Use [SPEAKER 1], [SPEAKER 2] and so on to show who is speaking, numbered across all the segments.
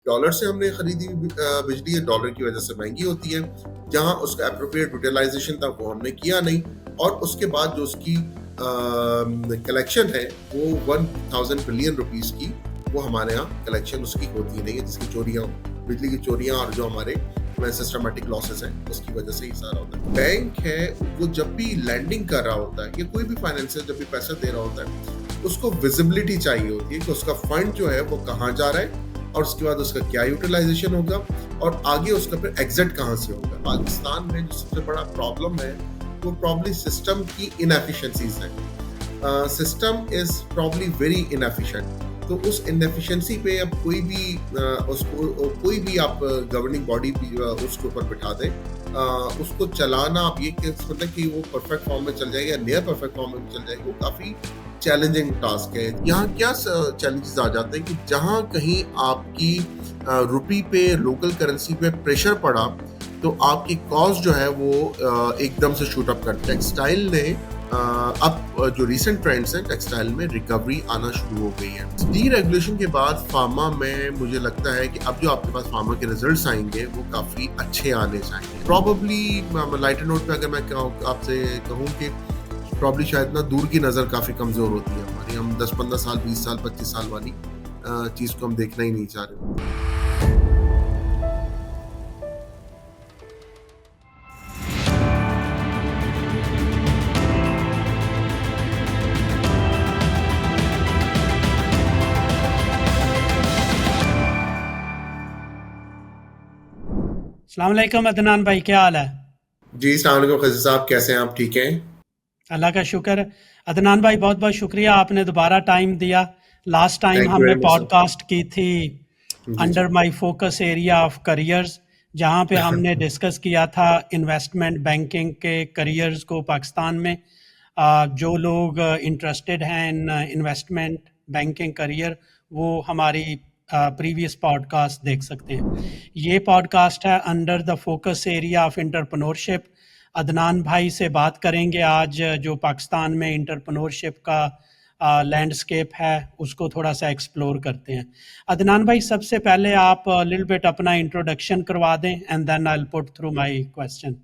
[SPEAKER 1] Dollar से हमने खरीदी बिजली है, डॉलर की वजह से महंगी होती है। जहां उसका एप्रोप्रिएट यूटिलाइजेशन था वो हमने किया नहीं, और उसके बाद जो उसकी कलेक्शन है वो 1,000 बिलियन रुपीस की, वो हमारे यहाँ कलेक्शन उसकी होती नहीं है, जिसकी चोरियां, बिजली की चोरियां और जो हमारे सिस्टमेटिक लॉसेस हैं उसकी वजह से ही सारा होता है। बैंक है वो जब भी लैंडिंग कर रहा होता है या कोई भी फाइनेंसर जब भी पैसा दे रहा होता है, उसको विजिबिलिटी चाहिए होती है कि उसका फंड जो है वो कहाँ जा रहा है, और उसके बाद उसका क्या यूटिलाइजेशन होगा, और आगे उसका फिर एग्जिट कहाँ से होगा। पाकिस्तान में जो सबसे बड़ा प्रॉब्लम है वो प्रॉब्ली सिस्टम की इनएफिशिएंसीज है। System is probably very inefficient. तो उस इनएफिशिएंसी पे अब कोई भी आप गवर्निंग बॉडी उसके ऊपर बिठा दें, उसको चलाना आप ये मतलब कि वो परफेक्ट फॉर्म में चल जाएगा या नियर परफेक्ट फॉर्म में चल जाएगा, वो काफी चैलेंजिंग टास्क है। यहाँ क्या चैलेंजेस आ जाते हैं कि जहाँ कहीं आपकी रुपी पे, लोकल करेंसी पे प्रेशर पड़ा, तो आपकी कॉस्ट जो है वो एकदम से शूट अप करता है। टेक्सटाइल ने अब जो रीसेंट ट्रेंड्स हैं, टेक्सटाइल में रिकवरी आना शुरू हो गई है। डी रेगुलेशन के बाद फार्मा में मुझे लगता है कि अब जो आपके पास फार्मा के रिजल्ट्स आएंगे वो काफी अच्छे आने चाहिए। प्रॉबली लाइटर नोट पे अगर मैं आपसे कहूँ कि प्रॉब्ली शायद ना दूर की नज़र काफ़ी कमज़ोर होती है हमारी। हम 10-15 साल, 20 साल, 25 साल वाली चीज़ को हम देखना ही नहीं चाह रहे।
[SPEAKER 2] अस्सलाम वालेकुम अदनान भाई, क्या हाल है?
[SPEAKER 1] जी, अस्सलाम वालेकुम खजीर साहब, कैसे हैं आप? ठीक हैं?
[SPEAKER 2] अल्लाह का शुक्र। अदनान भाई, बहुत बहुत शुक्रिया, आपने दोबारा टाइम दिया। लास्ट टाइम
[SPEAKER 1] थैंक यू
[SPEAKER 2] हमने
[SPEAKER 1] वेरी मच सर।
[SPEAKER 2] पॉडकास्ट की थी
[SPEAKER 1] जी जी।
[SPEAKER 2] Under my focus area of careers, जहां पे हमने डिस्कस किया था इन्वेस्टमेंट बैंकिंग के करियर्स को पाकिस्तान में। जो लोग इंटरेस्टेड हैं इन इन्वेस्टमेंट बैंकिंग करियर, वो हमारी प्रीवियस पॉडकास्ट देख सकते हैं। ये पॉडकास्ट है under the focus area of entrepreneurship. Adnan भाई से बात करेंगे आज, जो पाकिस्तान में इंटरप्रेन्योरशिप का लैंडस्केप है उसको थोड़ा सा एक्सप्लोर करते हैं। अदनान भाई, सबसे पहले आप लिटिल बिट अपना इंट्रोडक्शन करवा दें and then I will put through my question.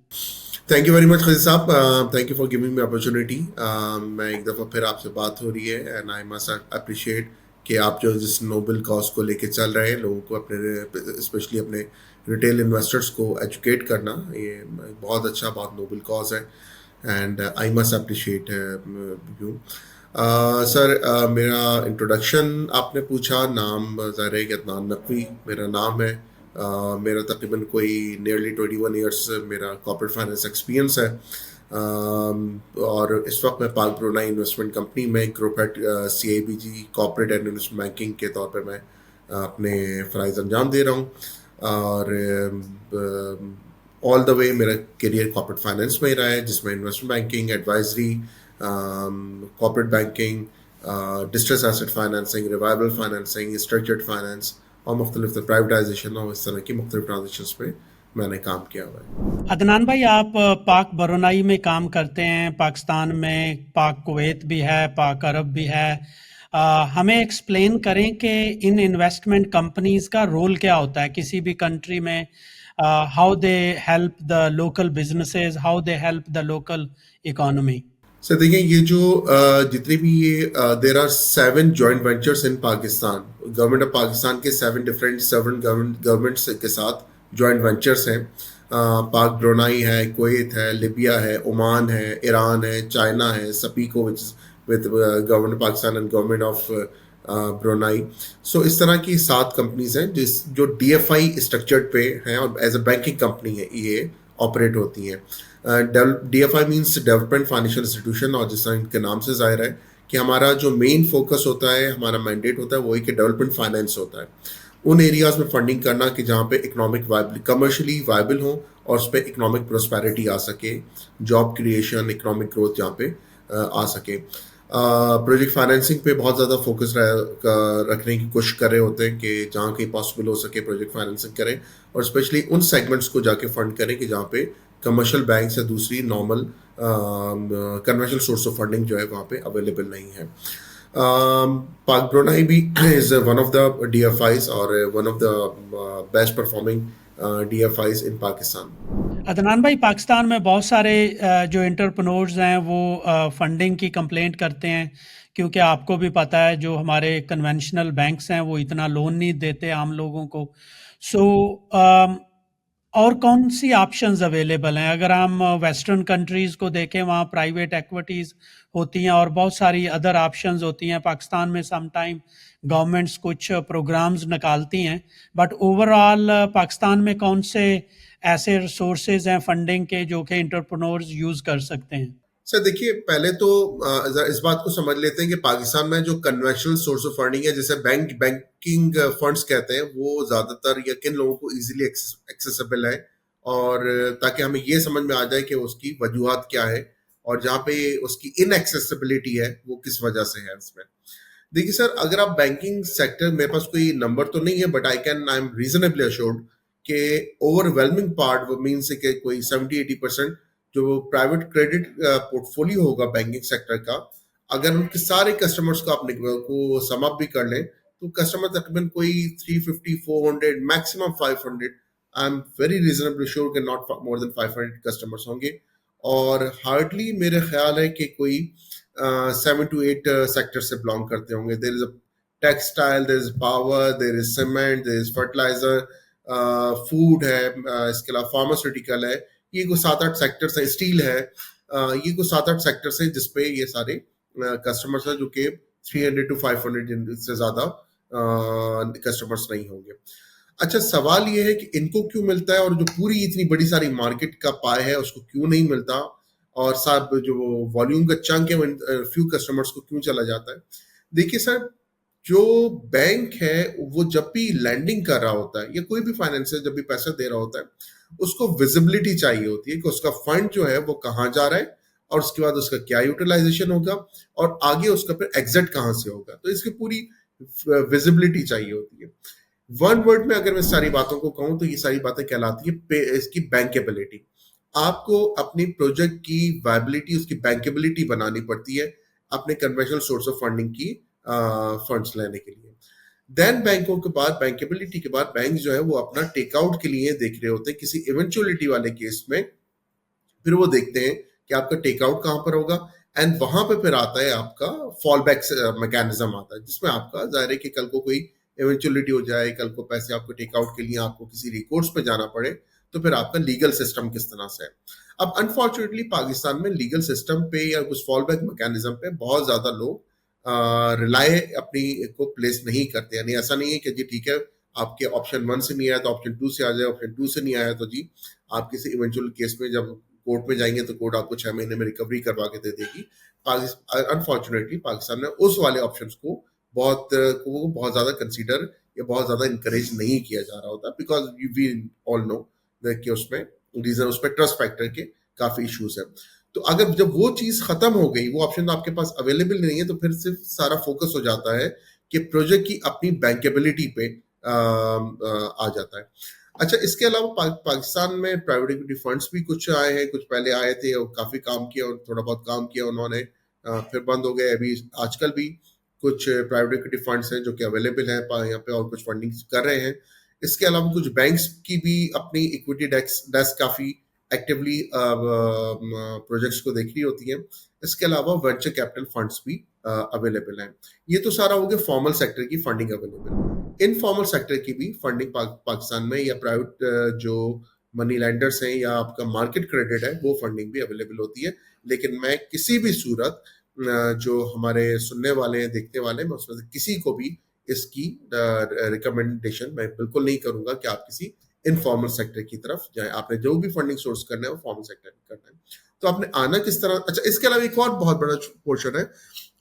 [SPEAKER 1] Thank you very much Khazir साहब, thank you for giving me opportunity. मैं एक दफ़ा फिर आपसे बात हो रही है, एंड आई मस्ट अप्रिशिएट कि आप जो जिस नोबल कॉज को लेके चल रहे हैं, लोगों को अपने, स्पेशली अपने रिटेल इन्वेस्टर्स को एजुकेट करना, ये बहुत अच्छा, बहुत नोबल कॉज है, and I must appreciate you. Sir, मेरा इंट्रोडक्शन आपने पूछा, नाम ज़ाहिर है कि अदनान नकवी मेरा नाम है। मेरा तकरीबन कोई नियरली 21 ईयर्स मेरा कॉर्पोरेट फाइनेंस एक्सपीरियंस है। और इस वक्त मैं पाक ब्रुनाई इन्वेस्टमेंट कंपनी में group head CIBG corporate and investment banking के तौर पे मैं अपने फ़राइज़ अंजाम दे रहा हूँ। और ऑल द वे मेरा करियर कॉर्पोरेट फाइनेंस में ही रहा है, जिसमें investment banking, advisory, corporate banking, distress asset financing, revival financing, structured finance और मुख्तलिफ प्राइवेटाइजेशन और इस तरह की मुख्तलिफ ट्रांजेक्शन्स पे मैंने काम किया हुआ है।
[SPEAKER 2] अदनान भाई, आप पाक बरुनाई में काम करते हैं। पाकिस्तान में पाक कुवैत भी है, पाक अरब भी है। हमें एक्सप्लेन करें कि इन इन्वेस्टमेंट कंपनीज का रोल क्या होता है किसी भी कंट्री में। How they help the local businesses, how they help the local economy.
[SPEAKER 1] Sir देखिए, ये जो जितने भी ये there are 7 joint ventures in Pakistan. Government of Pakistan के 7 गवर्नमेंट्स के साथ जॉइंट वेंचर्स हैं। पाक ब्रुनाई है, कुवैत है, लिबिया है, ओमान है, ईरान है, चाइना है, सपीको which with government of Pakistan and government of Brunei. So इस तरह की 7 कंपनीज हैं जिस जो DFI स्ट्रक्चर्ड पे हैं और एज अ बैंकिंग कंपनी है ये ऑपरेट होती हैं। DFI means development financial institution, और जिस तरह इनके नाम से जाहिर है कि हमारा जो मेन फोकस होता है, हमारा मैंडेट होता है, वो एक डेवलपमेंट फाइनेंस होता है। उन एरियाज में फंडिंग करना कि जहाँ पे इकोनॉमिक वायबल, कमर्शियली वायबल हो, और उस पर इकोनॉमिक प्रोस्पेरिटी आ सके, जॉब क्रिएशन, इकोनॉमिक ग्रोथ जहाँ पे आ सके। प्रोजेक्ट फाइनेंसिंग पे बहुत ज़्यादा फोकस रखने की कोशिश कर रहे होते हैं कि जहाँ कहीं पॉसिबल हो सके प्रोजेक्ट फाइनेंसिंग करें, और स्पेशली उन सेगमेंट्स को जाके फंड करें कि जहाँ पे कमर्शियल बैंक या दूसरी normal conventional source of funding जो है वहाँ पे अवेलेबल नहीं है। Brunei भी is one of the DFIs or one of the best performing DFIs in Pakistan.
[SPEAKER 2] Adnan भाई, पाकिस्तान में बहुत सारे जो एंटरप्रेन्योर्स हैं वो फंडिंग की कंप्लेंट करते हैं, क्योंकि आपको भी पता है जो हमारे कन्वेंशनल बैंक्स हैं वो इतना लोन नहीं देते आम लोगों को। सो और कौन सी ऑप्शंस अवेलेबल हैं? अगर हम वेस्टर्न कंट्रीज़ को देखें, वहाँ प्राइवेट इक्विटीज़ होती हैं और बहुत सारी अदर ऑप्शंस होती हैं। पाकिस्तान में सम टाइम गवर्नमेंट्स कुछ प्रोग्राम्स निकालती हैं, बट ओवरऑल पाकिस्तान में कौन से ऐसे रिसोर्सेज हैं फंडिंग के जो कि एंटरप्रेन्योर्स यूज़ कर सकते हैं?
[SPEAKER 1] सर देखिए, पहले तो इस बात को समझ लेते हैं कि पाकिस्तान में जो कन्वेंशनल सोर्स ऑफ फंडिंग है, जैसे बैंकिंग फंड्स कहते हैं, वो ज्यादातर या किन लोगों को इजीली एक्सेसिबल है, और ताकि हमें ये समझ में आ जाए कि उसकी वजूहत क्या है और जहाँ पे उसकी इनएक्सेसिबिलिटी है वो किस वजह से है उसमें। देखिए सर, अगर आप बैंकिंग सेक्टर, मेरे पास कोई नंबर तो नहीं है, but I am reasonably assured कि ओवरवेलमिंग पार्ट वो मीन्स कि कोई 70-80% जो प्राइवेट क्रेडिट पोर्टफोलियो होगा बैंकिंग सेक्टर का, अगर उनके सारे कस्टमर्स को आपने को सम अप भी कर लें, तो कस्टमर तकरीबन कोई 350-400, maximum 500, I am very reasonably sure कि नॉट मोर देन 500 कस्टमर्स होंगे। और हार्डली मेरे ख्याल है कि कोई 7 to 8 सेक्टर से बिलोंग करते होंगे। There is a textile, there is power, there is cement, there is fertiliser, food है, इसके अलावा फार्मास्यूटिकल है। ये कुछ 7-8 सेक्टर्स है, स्टील है, ये कुछ 7-8 सेक्टर्स है जिसपे ये सारे कस्टमर्स हैं, जो कि 300 to 500 से ज्यादा कस्टमर्स नहीं होंगे। अच्छा, सवाल ये है कि इनको क्यों मिलता है, और जो पूरी इतनी बड़ी सारी मार्केट का पाए है उसको क्यों नहीं मिलता, और सब जो वॉल्यूम का चंक है वो फ्यू कस्टमर्स को क्यों चला जाता है। देखिए सर, जो बैंक है वो जब भी लैंडिंग कर रहा होता है या कोई भी फाइनेंसर जब भी पैसा दे रहा होता है, उसको विजिबिलिटी चाहिए होती है कि उसका फंड जो है वो कहाँ जा रहा है, और उसके बाद उसका क्या यूटिलाइजेशन होगा, और आगे उसका फिर एग्जिट कहाँ से होगा। तो इसकी पूरी विजिबिलिटी चाहिए होती है। वन वर्ड में अगर मैं सारी बातों को कहूं तो ये सारी बातें कहलाती है इसकी बैंकेबिलिटी। आपको अपनी प्रोजेक्ट की वायबिलिटी, उसकी बैंकेबिलिटी बनानी पड़ती है अपने कन्वेंशनल सोर्स ऑफ फंडिंग की फंड्स लेने के लिए। देन बैंकों के बाद, बैंकेबिलिटी के बाद, बैंक जो है वो अपना टेकआउट के लिए देख रहे होते हैं किसी इवेंचुअलिटी वाले केस में। फिर वो देखते हैं कि आपका टेकआउट कहाँ पर होगा, एंड वहां पे फिर आता है आपका फॉल बैक मैकेनिज्म आता है, जिसमें आपका जाहिर है कि कल को कोई इवेंचुअलिटी हो जाए, कल को पैसे आपको टेकआउट के लिए आपको किसी रिकोर्स पे जाना पड़े, तो फिर आपका लीगल सिस्टम किस तरह से है। अब अनफॉर्चुनेटली पाकिस्तान में लीगल सिस्टम पे या कुछ फॉल बैक मैकेनिज्म पे बहुत ज्यादा लोग रिलाय अपनी को प्लेस नहीं करते। यानी ऐसा नहीं है कि जी ठीक है, आपके ऑप्शन 1 से नहीं आया तो ऑप्शन 2 से आ जाए, ऑप्शन 2 से नहीं आया तो जी आप किसी इवेंचुअल केस में जब कोर्ट में जाएंगे तो कोर्ट आपको 6 महीने में रिकवरी करवा के दे देगी। अनफॉर्चुनेटली पाकिस्तान में उस वाले ऑप्शंस को बहुत ज्यादा कंसीडर या बहुत ज्यादा इंकरेज नहीं किया जा रहा होता, बिकॉज वी ऑल नो कि उसमें रीजन, उसमें ट्रस्ट फैक्टर के काफी इश्यूज है। तो अगर जब वो चीज खत्म हो गई, वो ऑप्शन आपके पास अवेलेबल नहीं है, तो फिर सिर्फ सारा फोकस हो जाता है कि प्रोजेक्ट की अपनी बैंकेबिलिटी पे आ जाता है। अच्छा, इसके अलावा पाकिस्तान में प्राइवेट इक्विटी फंड्स भी कुछ आए हैं, कुछ पहले आए थे और काफी काम किया, और थोड़ा बहुत काम किया उन्होंने, फिर बंद हो गए। अभी आजकल भी कुछ प्राइवेट इक्विटी फंड्स हैं जो कि अवेलेबल हैं यहाँ पे, और कुछ फंडिंग कर रहे हैं। इसके अलावा कुछ बैंक्स की भी अपनी इक्विटी डेस्क काफी एक्टिवली प्रोजेक्ट्स को देख रही होती है। इसके अलावा वेंचर कैपिटल फंड्स भी अवेलेबल हैं। ये तो सारा हो गया फॉर्मल सेक्टर की फंडिंग अवेलेबल। इनफॉर्मल सेक्टर की भी फंडिंग पाकिस्तान में, या प्राइवेट जो मनी लैंडर्स हैं या आपका मार्केट क्रेडिट है, वो फंडिंग भी अवेलेबल होती है। लेकिन मैं किसी भी सूरत जो हमारे सुनने वाले हैं, देखने वाले हैं, मैं उसमें से किसी को भी इसकी रिकमेंडेशन मैं बिल्कुल नहीं करूंगा कि आप किसी इनफॉर्मल सेक्टर की तरफ जाए। आपने जो भी फंडिंग सोर्स करना है वो फॉर्मल सेक्टर में करना है। तो आपने आना किस तरह। अच्छा, इसके अलावा एक और बहुत बड़ा पोर्शन है,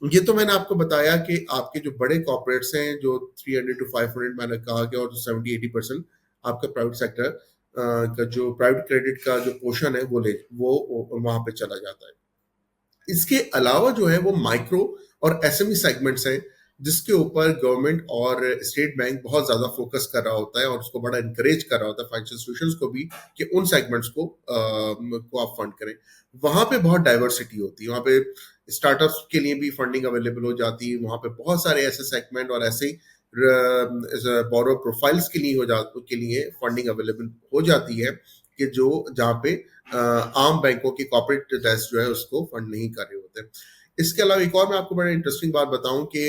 [SPEAKER 1] ये तो मैंने आपको बताया कि आपके जो बड़े कॉर्पोरेट्स हैं, जो 300 to 500 मैंने कहा कि, और 70-80% आपका प्राइवेट सेक्टर का जो प्राइवेट क्रेडिट का जो पोर्शन है वो वहां पे चला जाता है। इसके अलावा जो है वो माइक्रो और एसएमई सेगमेंट्स हैं, जिसके ऊपर गवर्नमेंट और स्टेट बैंक बहुत ज़्यादा फोकस कर रहा होता है और उसको बड़ा इंकरेज कर रहा होता है फाइनेंशियल इंस्टीट्यूशंस को भी कि उन सेगमेंट्स को आप फंड करें। वहाँ पे बहुत डाइवर्सिटी होती है, वहाँ पे स्टार्टअप्स के लिए भी फंडिंग अवेलेबल हो जाती है, वहाँ पे बहुत सारे ऐसे सेगमेंट और ऐसे बोरो प्रोफाइल्स के लिए के लिए फंडिंग अवेलेबल हो जाती है कि जो जहाँ पे आम बैंकों की कॉर्पोरेट डेस्क जो है उसको फंड नहीं कर रहे होते। इसके अलावा एक और मैं आपको बड़ा इंटरेस्टिंग बात बताऊं कि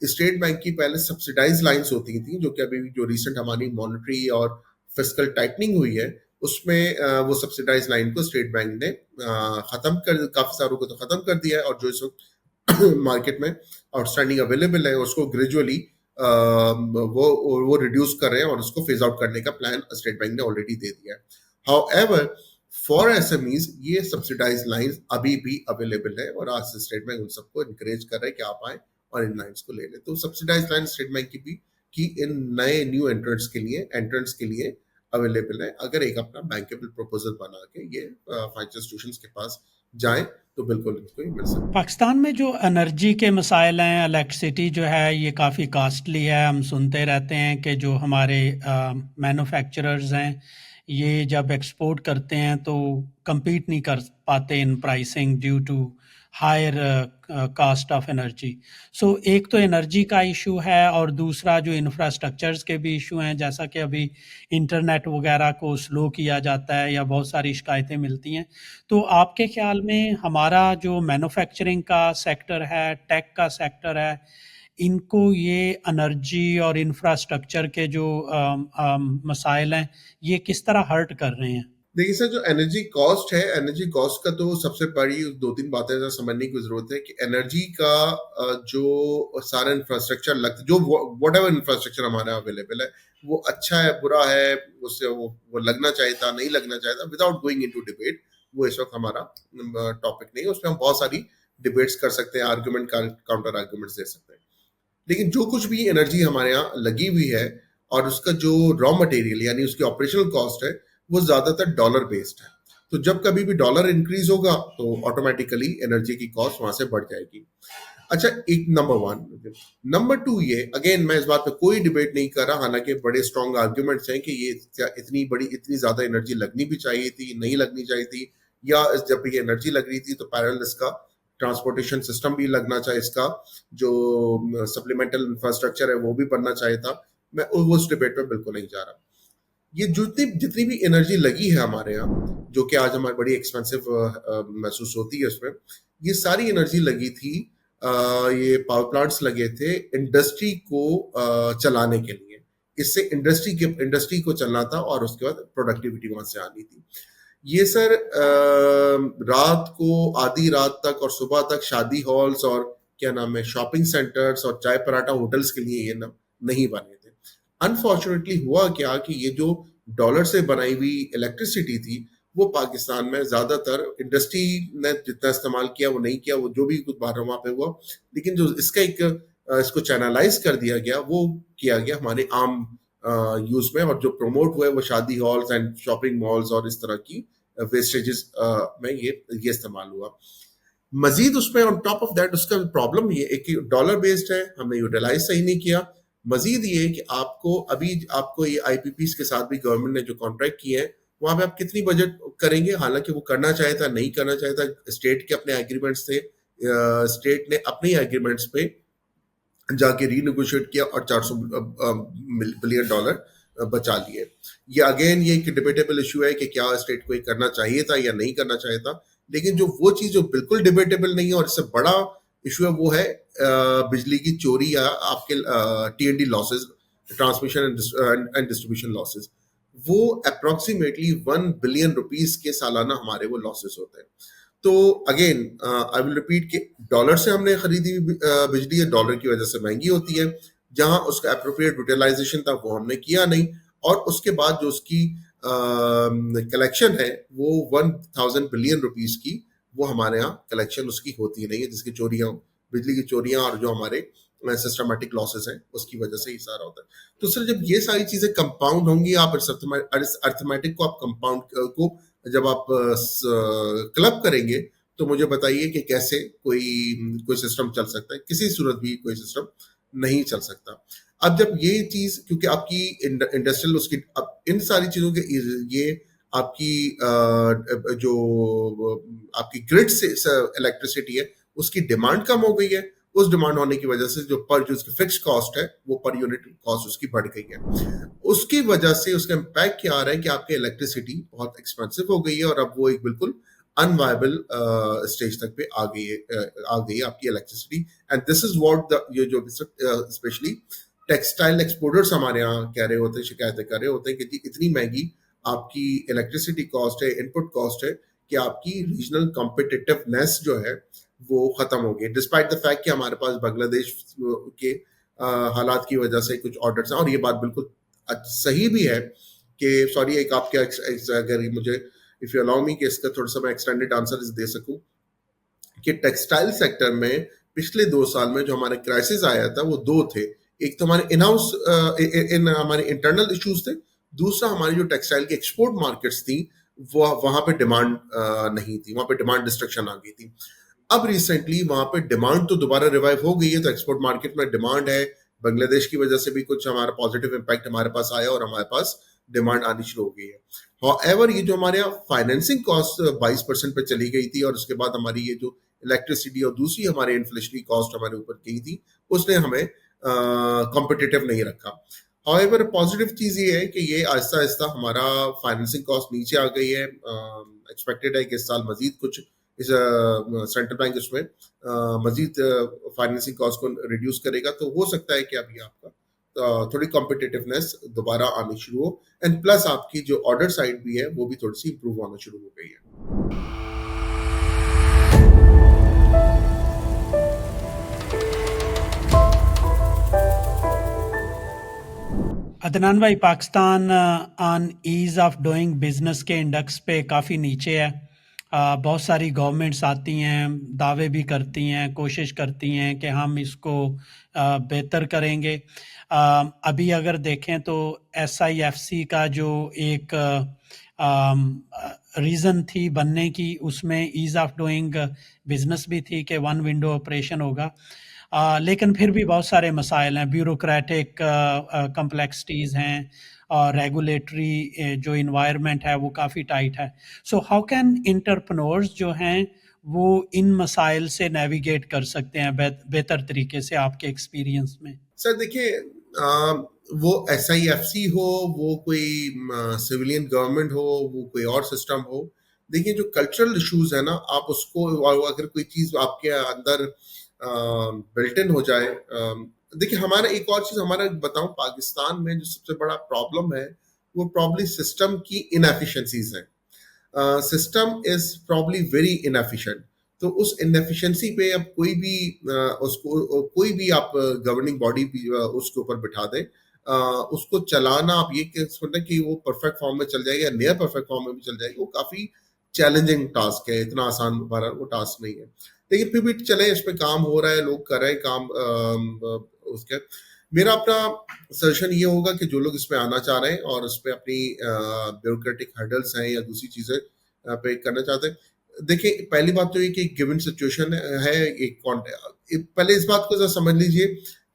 [SPEAKER 1] स्टेट बैंक की पहले सब्सिडाइज लाइंस होती थी, जो कि अभी जो रिसेंट हमारी मॉनेटरी और फिस्कल टाइटनिंग हुई है उसमें वो सब्सिडाइज लाइन को स्टेट बैंक ने खत्म कर, काफी सारों को तो खत्म कर दिया है, और जो इस वक्त मार्केट में आउटस्टैंडिंग अवेलेबल है उसको ग्रेजुअली वो रिड्यूस कर रहे हैं और उसको फेज आउट करने का प्लान स्टेट बैंक ने ऑलरेडी दे दिया है। हाउएवर फॉर एसएमईज ये सब्सिडाइज लाइंस अभी भी अवेलेबल है और आज स्टेट बैंक उन सबको इनकरेज कर रहा है कि आप आए और इन लाइंस को ले लें। तो सब्सिडाइज लाइन स्टेट बैंक की भी कि इन नए न्यू एंट्रेंट्स के लिए अवेलेबल है, अगर एक अपना बैंकेबल प्रपोजल बना के ये फाइनेंशियल इंस्टीट्यूशंस के पास जाएं तो बिल्कुल इनको मिल सकता है।
[SPEAKER 2] पाकिस्तान में जो एनर्जी के मसाइल हैं, इलेक्ट्रिसिटी जो है ये काफ़ी कास्टली है। हम सुनते रहते हैं कि जो हमारे मैन्युफैक्चरर्स हैं ये जब एक्सपोर्ट करते हैं तो compete नहीं कर पाते in pricing due to higher cost of energy. So एक तो एनर्जी का इशू है और दूसरा जो इंफ्रास्ट्रक्चर्स के भी इशू हैं, जैसा कि अभी इंटरनेट वगैरह को स्लो किया जाता है या बहुत सारी शिकायतें मिलती हैं। तो आपके ख्याल में हमारा जो मैन्युफैक्चरिंग का सेक्टर है, टेक का सेक्टर है, इनको ये एनर्जी और इंफ्रास्ट्रक्चर के जो मसाइल हैं ये किस तरह हर्ट कर रहे हैं?
[SPEAKER 1] देखिए सर, जो एनर्जी कॉस्ट है, एनर्जी कॉस्ट का तो सबसे बड़ी दो तीन बातें जो समझने की जरूरत है कि एनर्जी का जो सारा इंफ्रास्ट्रक्चर जो वट एवर इंफ्रास्ट्रक्चर हमारा अवेलेबल है वो अच्छा है बुरा है, उससे वो लगना चाहिए था नहीं लगना चाहिए था, विदाउट गोइंग इनटू डिबेट, वो इस वक्त हमारा टॉपिक नहीं है। उसमें हम बहुत सारी डिबेट्स कर सकते हैं, आर्ग्यूमेंट काउंटर आर्ग्यूमेंट्स दे सकते हैं। लेकिन जो कुछ भी एनर्जी हमारे यहाँ लगी हुई है और उसका जो रॉ मटेरियल यानी उसकी ऑपरेशनल कॉस्ट है वो ज्यादातर डॉलर बेस्ड है। तो जब कभी भी डॉलर इंक्रीज होगा तो ऑटोमेटिकली एनर्जी की कॉस्ट वहां से बढ़ जाएगी। अच्छा, एक नंबर वन। नंबर टू, ये अगेन मैं इस बात पे कोई डिबेट नहीं कर रहा, हालांकि बड़े स्ट्रॉन्ग आर्ग्यूमेंट्स हैं कि ये इतनी ज्यादा एनर्जी लगनी भी चाहिए थी, नहीं लगनी चाहिए थी, या जब भी एनर्जी लग रही थी तो पैरेलल इसका ट्रांसपोर्टेशन सिस्टम भी लगना चाहिए, इसका जो सप्लीमेंटल इंफ्रास्ट्रक्चर है वो भी बनना चाहिए था। मैं उस डिबेट पे बिल्कुल नहीं जा रहा। ये जितनी जितनी भी एनर्जी लगी है हमारे यहाँ, जो कि आज हमारी बड़ी एक्सपेंसिव महसूस होती है उसमें, ये सारी एनर्जी लगी थी, ये पावर प्लांट्स लगे थे इंडस्ट्री को चलाने के लिए। इससे इंडस्ट्री को चलना था और उसके बाद प्रोडक्टिविटी वहां से आनी थी। ये सर रात को आधी रात तक और सुबह तक शादी हॉल्स और क्या नाम है शॉपिंग सेंटर्स और चाय पराठा होटल्स के लिए ये नहीं बने थे। अनफॉर्चुनेटली हुआ क्या कि ये जो डॉलर से बनाई हुई इलेक्ट्रिसिटी थी वो पाकिस्तान में ज्यादातर इंडस्ट्री ने जितना इस्तेमाल किया वो नहीं किया, वो जो भी कुछ बाहर वहां पे हुआ, लेकिन जो इसको चैनलाइज कर दिया गया वो किया गया हमारे आम यूज में, और जो प्रमोट हुए वो शादी हॉल्स एंड शॉपिंग मॉल्स और इस तरह की वेस्टेजेस में ये इस्तेमाल हुआ। मजीद उसमें ऑन टॉप ऑफ दैट उसका प्रॉब्लम ये एक डॉलर बेस्ड है, हमने यूटिलाइज सही नहीं किया। मजीद ये कि आपको ये आईपीपीस के साथ भी गवर्नमेंट ने जो कॉन्ट्रैक्ट किए हैं वहां पे आप कितनी बजट करेंगे, हालांकि वो करना चाहे था नहीं करना चाहे था, स्टेट के अपने एग्रीमेंट्स थे, स्टेट ने अपने एग्रीमेंट्स पे जाके रीनेगोशिएट किया और 400 बिलियन डॉलर बचा लिए। ये अगेन ये एक डिबेटेबल इशू है कि क्या स्टेट को ये करना चाहिए था या नहीं करना चाहिए था, लेकिन जो वो चीज जो बिल्कुल डिबेटेबल नहीं है और इससे बड़ा इशू है वो है बिजली की चोरी या आपके TND losses, transmission and distribution losses. वो अप्रोक्सीमेटली 1 बिलियन रुपीस के सालाना हमारे वो लॉसेस होते हैं। तो अगेन आई विल रिपीट कि डॉलर से हमने खरीदी बिजली है, डॉलर की वजह से महंगी होती है, जहां उसका एप्रोप्रिएट यूटिलाइजेशन था वो हमने किया नहीं, और उसके बाद जो उसकी कलेक्शन है वो 1000 बिलियन रुपीस की वो हमारे यहाँ कलेक्शन उसकी होती नहीं है, जिसकी चोरियां, बिजली की चोरियां और जो हमारे सिस्टमेटिक लॉसेस हैं उसकी वजह से ही सारा होता है। तो सर जब ये सारी चीजें कंपाउंड होंगी, आप अर्थमेटिक को आप कंपाउंड को जब आप क्लब करेंगे तो मुझे बताइए कि कैसे कोई सिस्टम चल सकता है, किसी सूरत भी कोई सिस्टम नहीं चल सकता। अब जब ये चीज, क्योंकि आपकी इंडस्ट्रियल उसकी, अब इन सारी चीजों के ये आपकी जो आपकी ग्रिड से इलेक्ट्रिसिटी है उसकी डिमांड कम हो गई है। उस डिमांड होने की वजह से जो पर जो उसकी फिक्स कॉस्ट है वो पर यूनिट कॉस्ट उसकी बढ़ गई है। उसकी वजह से उसका इम्पैक्ट क्या आ रहा है कि आपकी इलेक्ट्रिसिटी बहुत एक्सपेंसिव हो गई है और अब वो एक बिल्कुल अनवायबल स्टेज तक पे आ गई है आपकी electricity. And this is what the ये जो स्पेशली टेक्सटाइल एक्सपोर्टर्स हमारे यहाँ कह रहे होते हैं, शिकायतें कर रहे होते हैं कि जी इतनी महंगी आपकी इलेक्ट्रिसिटी कॉस्ट है, इनपुट कॉस्ट है, कि आपकी रीजनल कॉम्पिटिटिवनेस जो है वो खत्म हो गई, डिस्पाइट द फैक्ट कि हमारे पास बांग्लादेश के हालात की वजह से कुछ ऑर्डर्स हैं। और ये बात बिल्कुल सही भी है कि सॉरी, एक आपके अगर मुझे इफ यू अलाउ मी कि इसका थोड़ा सा मैं एक्सटेंडेड आंसर दे सकूं, कि टेक्सटाइल सेक्टर में पिछले 2 साल में जो हमारे क्राइसिस आया था वो दो थे। एक तो हमारे इन हाउस इन हमारे इंटरनल इश्यूज थे, दूसरा हमारी जो टेक्सटाइल की एक्सपोर्ट मार्केट्स थी वो वहां पे डिमांड नहीं थी, वहां पे डिमांड डिस्ट्रक्शन आ गई थी। अब रिसेंटली वहां पे डिमांड तो दोबारा रिवाइव हो गई है, तो एक्सपोर्ट मार्केट में डिमांड है। बांग्लादेश की वजह से भी कुछ हमारा पॉजिटिव इम्पैक्ट हमारे पास आया और हमारे पास डिमांड आनी शुरू हो गई है। हाउएवर ये जो हमारे यहाँ फाइनेंसिंग कॉस्ट 22% पे चली गई थी और उसके बाद हमारी ये जो इलेक्ट्रिसिटी और दूसरी हमारे इन्फ्लेशनरी कॉस्ट हमारे ऊपर की थी, उसने हमें कॉम्पिटिटिव नहीं रखा। हाउएवर पॉजिटिव चीज ये है कि ये आहिस्ता आहिस्ता हमारा फाइनेंसिंग कॉस्ट नीचे आ गई है। एक्सपेक्टेड है कि इस साल मजीद कुछ इस सेंट्रल बैंक इसमें मजीद फाइनेंसिंग कॉस्ट को रिड्यूस करेगा, तो हो सकता है कि अभी आपका थोड़ी कॉम्पिटिटिवनेस दोबारा आनी शुरू हो। एंड प्लस आपकी जो ऑर्डर साइड भी है वो भी थोड़ी सी इंप्रूव होना शुरू हो गई है।
[SPEAKER 2] अदनान भाई, Pakistan on ease of doing business के इंडेक्स पे काफ़ी नीचे है। बहुत सारी गवर्नमेंट्स आती हैं, दावे भी करती हैं, कोशिश करती हैं कि हम इसको बेहतर करेंगे। अभी अगर देखें तो SIFC का जो एक रीज़न थी बनने की, उसमें ईज़ ऑफ डूइंग बिजनेस भी थी कि वन विंडो ऑपरेशन होगा। लेकिन फिर भी बहुत सारे मसाइल हैं, ब्यूरोक्रेटिक कम्प्लेक्सिटीज़ हैं और रेगुलेटरी जो इन्वायरमेंट है वो काफ़ी टाइट है। सो हाउ कैन एंटरप्रेन्योर्स जो हैं वो इन मसाइल से नेविगेट कर सकते हैं बेहतर तरीके से आपके एक्सपीरियंस में?
[SPEAKER 1] सर देखिए, वो SIFC हो, वो कोई सिविलियन गवर्नमेंट हो, वो कोई और सिस्टम हो, देखिए जो कल्चरल इश्यूज है ना, आप उसको अगर कोई चीज आपके अंदर बिल्ट इन हो जाए। देखिए हमारा एक और चीज हमारा बताऊं, पाकिस्तान में जो सबसे बड़ा प्रॉब्लम है वो प्रॉब्ली सिस्टम की इनएफिशिएंसीज है। System is probably very inefficient. तो उस इनएफिशिएंसी पे अब कोई भी उसको कोई भी आप गवर्निंग बॉडी उसके ऊपर बिठा दें, उसको चलाना आप ये सुन कि वो परफेक्ट फॉर्म में चल जाएगा या नियर परफेक्ट फॉर्म में भी चल जाएगी, वो काफी चैलेंजिंग टास्क है, इतना आसान वाला वो टास्क नहीं है। लेकिन फिर भी चले, इस पे काम हो रहा है, लोग कर रहे हैं काम। उसके मेरा अपना सजेशन ये होगा कि जो लोग इसमें आना चाह रहे हैं और उस पर अपनी ब्यूरोक्रेटिक हर्डल्स हैं या दूसरी चीजें पे करना चाहते हैं, देखिए पहली बात तो ये कि गिवन सिचुएशन है, पहले इस बात को जरा समझ लीजिए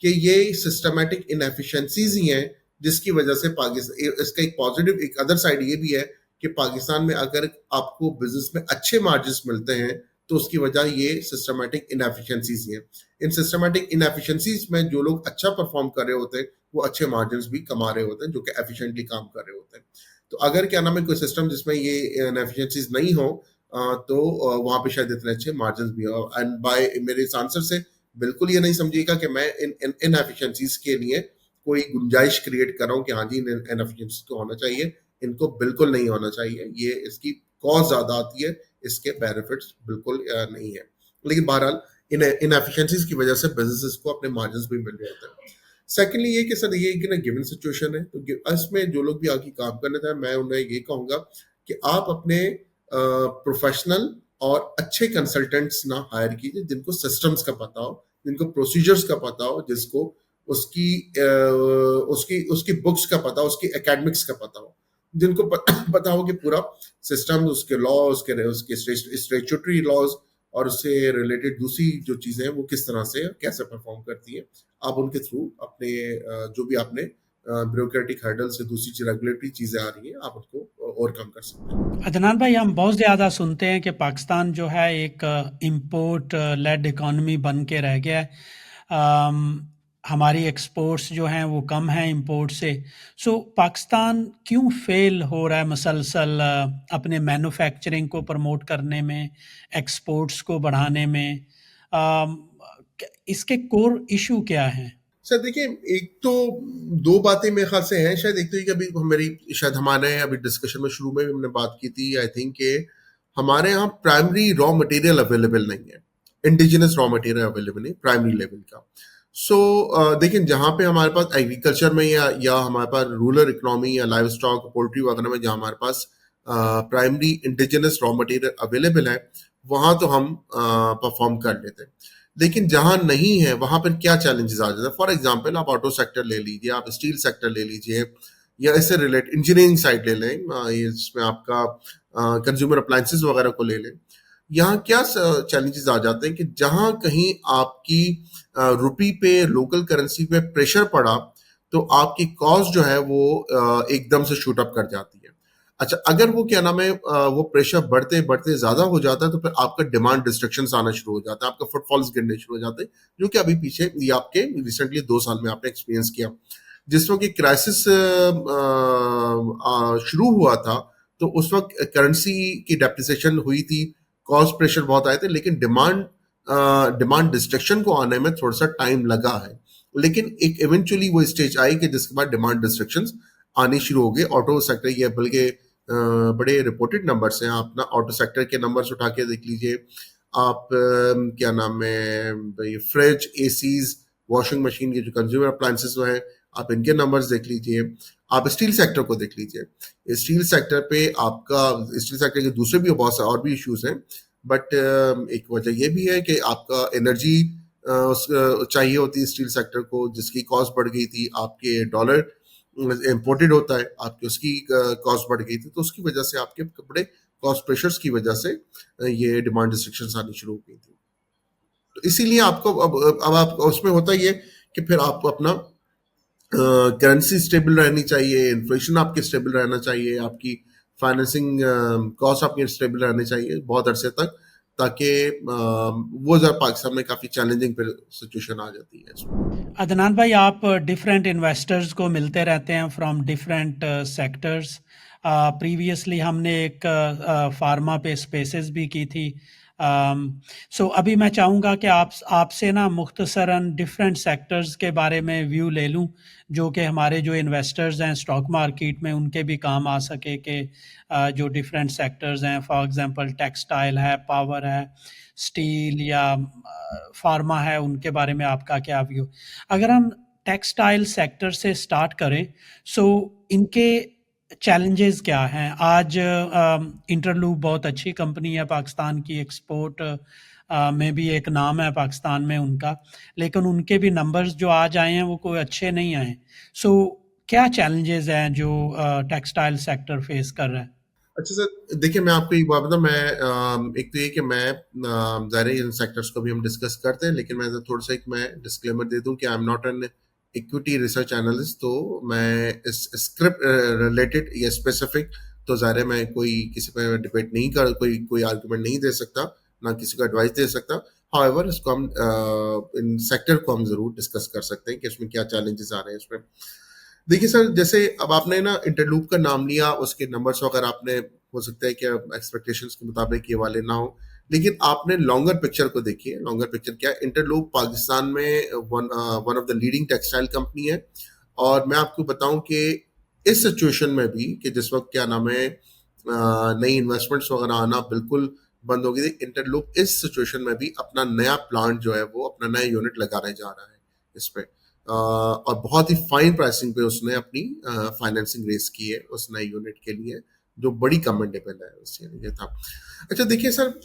[SPEAKER 1] कि ये सिस्टमैटिक इनएफिशिएंसीज ही हैं जिसकी वजह से पाकिस्तान, इसका एक पॉजिटिव एक अदर साइड ये भी है कि पाकिस्तान में अगर आपको बिजनेस में अच्छे मार्जिन मिलते हैं तो उसकी वजह ये सिस्टमैटिक इनएफिशिएंसीज ही है। इन सिस्टमैटिक इनएफिशिएंसीज में जो लोग अच्छा परफॉर्म कर रहे होते हैं वो अच्छे मार्जिन भी कमा रहे होते हैं, जो कि एफिशिएंटली काम कर रहे होते हैं। तो अगर क्या नाम है कोई सिस्टम जिसमें ये इनएफिशिएंसीज नहीं हो, तो वहां पे शायद इतने अच्छे मार्जिन भी हो। एंड बाय मेरे इस आंसर से बिल्कुल ये नहीं समझिएगा कि मैं इन इनएफिशिएंसीज के लिए कोई गुंजाइश क्रिएट कर रहा हूँ कि हाँ जी इनएफिशिएंसी तो होना चाहिए, इनको बिल्कुल नहीं होना चाहिए। ये इसकी कॉस्ट ज्यादा आती है, इसके बेनिफिट्स बिल्कुल नहीं है। लेकिन बहरहाल इन इनएफिशिएंसीज की वजह से बिजनेसेस को अपने मार्जिन भी मिल जाते हैं। सेकेंडली ये कि सर ये कि ना गिवन सिचुएशन है, तो इसमें जो लोग भी आके काम करने चाहे, मैं उन्हें ये कहूंगा कि आप अपने प्रोफेशनल और अच्छे कंसल्टेंट्स ना हायर कीजिए जिनको सिस्टम्स का पता हो, जिनको प्रोसीजर्स का पता हो, जिसको उसकी उसकी उसकी बुक्स का पता हो, उसकी एकेडमिक्स का पता हो, जिनको पता हो कि पूरा सिस्टम, उसके लॉ, उसके स्टैट्यूटरी लॉज और उससे रिलेटेड दूसरी जो चीज़ें हैं वो किस तरह से कैसे परफॉर्म करती हैं, आप उनके थ्रू अपने जो भी आपने ब्यूरोक्रेटिक हर्डल से दूसरी रेगुलेटरी चीज़ें आ रही हैं आप उनको ओवरकम कर सकते हैं।
[SPEAKER 2] अदनान भाई, हम बहुत ज़्यादा सुनते हैं कि पाकिस्तान जो है एक इम्पोर्ट लेड इकॉनमी बन के रह गया है। अम, हमारी एक्सपोर्ट्स जो हैं वो कम हैं इंपोर्ट से। सो पाकिस्तान क्यों फेल हो रहा है मसलसल अपने मैन्युफैक्चरिंग को प्रमोट करने में, एक्सपोर्ट्स को बढ़ाने में? अम, इसके कोर इशू क्या हैं?
[SPEAKER 1] सर देखिए, एक तो दो बातें मेरे ख्याल से हैं। शायद एक तो ये कि अभी मेरी शायद हमारे अभी डिस्कशन में शुरू में भी हमने बात की थी, आई थिंक कि हमारे यहाँ प्राइमरी रॉ मटेरियल अवेलेबल नहीं है, इंडिजिनस रॉ मटेरियल अवेलेबल नहीं प्राइमरी लेवल का। सो देखिए, जहाँ पे हमारे पास एग्रीकल्चर में या हमारे पास रूरल इकोनॉमी या लाइव स्टॉक पोल्ट्री वगैरह में जहाँ हमारे पास primary indigenous raw material available है, वहाँ तो हम परफॉर्म कर लेते हैं। लेकिन जहां नहीं है वहां पर क्या चैलेंजेस आ जाते हैं। फॉर एग्जांपल आप ऑटो सेक्टर ले लीजिए, आप स्टील सेक्टर ले लीजिए, या इससे रिलेटेड इंजीनियरिंग साइड ले लें, इसमें आपका कंज्यूमर अप्लायंसेस वगैरह को ले लें। यहाँ क्या चैलेंजेस आ जाते हैं कि जहां कहीं आपकी रुपी पे, लोकल करेंसी पे प्रेशर पड़ा, तो आपकी कॉस्ट जो है वो एकदम से शूट अप कर जाती है। अच्छा, अगर वो क्या नाम है वो प्रेशर बढ़ते बढ़ते ज्यादा हो जाता है, तो फिर आपका डिमांड डिस्ट्रक्शन आना शुरू हो जाता है, आपका फुटफॉल्स गिरने शुरू हो जाते हैं, जो कि अभी पीछे ये आपके रिसेंटली 2 साल में आपने एक्सपीरियंस किया। जिस वक्त ये क्राइसिस शुरू हुआ था, तो उस वक्त करेंसी की डेप्रिसिएशन हुई थी, कॉस्ट प्रेशर बहुत आए थे, लेकिन डिमांड डिस्ट्रक्शन को आने में थोड़ा सा टाइम लगा है। लेकिन एक इवेंचुअली वो स्टेज आई कि जिसके बाद डिमांड डिस्ट्रक्शन आने शुरू हो गए। ऑटो सेक्टर, ये बल्कि बड़े रिपोर्टेड नंबर्स हैं, आप ना ऑटो सेक्टर के नंबर्स उठा के देख लीजिए, आप क्या नाम है भाई, फ्रिज, एसीज, वॉशिंग मशीन, के जो कंज्यूमर अप्लायंसेस हैं, आप इनके नंबर्स देख लीजिए। आप स्टील सेक्टर को देख लीजिए, स्टील सेक्टर पे आपका, स्टील सेक्टर के दूसरे भी बहुत सारे और भी इश्यूज हैं, बट एक वजह ये भी है कि आपका एनर्जी चाहिए होती है स्टील सेक्टर को, जिसकी कॉस्ट बढ़ गई थी, आपके डॉलर इम्पोर्टेड होता है, आपकी उसकी कॉस्ट बढ़ गई थी, तो उसकी वजह से आपके कपड़े कॉस्ट प्रेशर्स की वजह से ये डिमांड रिस्ट्रिक्शंस आनी शुरू हो गई थी। तो इसीलिए आपको अब आप उसमें होता ही है कि फिर आपको अपना करेंसी स्टेबल रहनी चाहिए, इन्फ्लेशन आपके स्टेबल रहना चाहिए, आपकी फाइनेंसिंग कॉस्ट आपके स्टेबल रहने चाहिए बहुत अरसे तक, ताकि वो जरा पाकिस्तान में काफ़ी चैलेंजिंग सिचुएशन आ जाती है इसमें।
[SPEAKER 2] अदनान भाई, आप डिफरेंट इन्वेस्टर्स को मिलते रहते हैं फ्रॉम डिफरेंट सेक्टर्स। प्रीवियसली हमने एक फार्मा पे स्पेसेस भी की थी। सो अभी मैं चाहूँगा कि आपसे ना मुख्तसरन डिफरेंट सेक्टर्स के बारे में व्यू ले लूँ, जो कि हमारे जो इन्वेस्टर्स हैं स्टॉक मार्केट में उनके भी काम आ सके, कि जो डिफरेंट सेक्टर्स हैं, फॉर एग्जांपल टेक्सटाइल है, पावर है, स्टील या फार्मा है, उनके बारे में आपका क्या व्यू? अगर हम टेक्सटाइल सेक्टर से स्टार्ट करें, सो इनके चैलेंजेस क्या हैं? आज इंटरलूप बहुत अच्छी कंपनी है पाकिस्तान की, एक्सपोर्ट में भी एक नाम है पाकिस्तान में उनका, लेकिन उनके भी नंबर्स जो आज आए हैं वो कोई अच्छे नहीं आए। सो क्या चैलेंजेस हैं जो टेक्सटाइल सेक्टर फेस कर रहा है?
[SPEAKER 1] अच्छा सर, देखिए मैं आपको एक बात बताऊं, मैं एक तो ये कि मैं ज़ाहिर है इन सेक्टर्स को भी हम डिस्कस करते हैं, लेकिन मैं थोड़ा सा एक मैं डिस्क्लेमर दे दूं कि I am not an equity research analyst, तो मैं इस स्क्रिप्ट रिलेटेड या स्पेसिफिक, तो ज़ाहिर है मैं कोई किसी पर डिबेट नहीं कर, कोई आर्गुमेंट नहीं दे सकता, ना किसी को एडवाइस दे सकता। हाउएवर इसको हम इन सेक्टर को हम ज़रूर डिस्कस कर सकते हैं कि इसमें क्या चैलेंजेस आ रहे हैं इसमें। देखिए सर, जैसे अब आपने ना इंटरलूप का नाम लिया, उसके नंबर्स वगैरह आपने, हो सकता है कि एक्सपेक्टेशंस के मुताबिक ये वाले ना हो, लेकिन आपने लॉन्गर पिक्चर को देखिए। लॉन्गर पिक्चर क्या है? इंटरलूप पाकिस्तान में one of the leading textile company है, और मैं आपको बताऊं कि इस सिचुएशन में भी, कि जिस वक्त क्या नाम है नई इन्वेस्टमेंट्स वगैरह आना बिल्कुल बंद हो गई थी, इंटरलूप इस सिचुएशन में भी अपना नया प्लांट जो है वो अपना नया यूनिट लगाने जा रहा है इस पे, और बहुत ही फाइन प्राइसिंग पे उसने अपनी फाइनेंसिंग रेस की है उस नए यूनिट के लिए, जो बड़ी कमेंडेबल है उसके लिए था। अच्छा देखिए सर,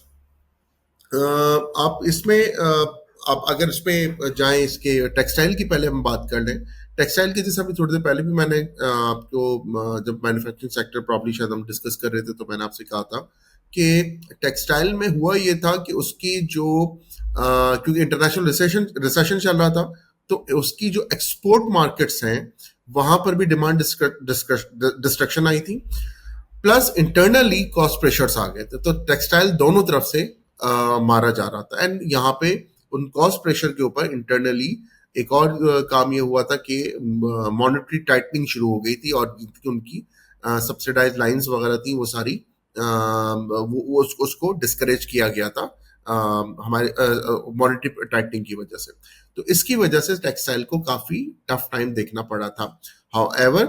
[SPEAKER 1] आप इसमें आप अगर इसमें जाएं, इसके टेक्सटाइल की पहले हम बात कर लें। टेक्सटाइल के जैसे अभी थोड़ी देर पहले भी मैंने आपको जब मैन्युफैक्चरिंग सेक्टर प्रॉब्ली शायद हम डिस्कस कर रहे थे, तो मैंने आपसे कहा था कि टेक्सटाइल में हुआ ये था कि उसकी जो क्योंकि इंटरनेशनल रिसेशन चल रहा था, तो उसकी जो एक्सपोर्ट मार्केट्स हैं वहां पर भी डिमांड डिस्ट्रक्शन आई थी, प्लस इंटरनली कॉस्ट प्रेशर्स आ गए थे, तो टेक्सटाइल दोनों तरफ से मारा जा रहा था। एंड यहाँ पे उन कॉस्ट प्रेशर के ऊपर इंटरनली एक और काम ये हुआ था कि मॉनेटरी टाइटनिंग शुरू हो गई थी, और उनकी सब्सिडाइज लाइंस वगैरह थी वो सारी वो उसको डिस्करेज किया गया था हमारे मॉनेटरी टाइटनिंग की वजह से। तो इसकी वजह से टेक्सटाइल को काफी टफ टाइम देखना पड़ा था। हाउएवर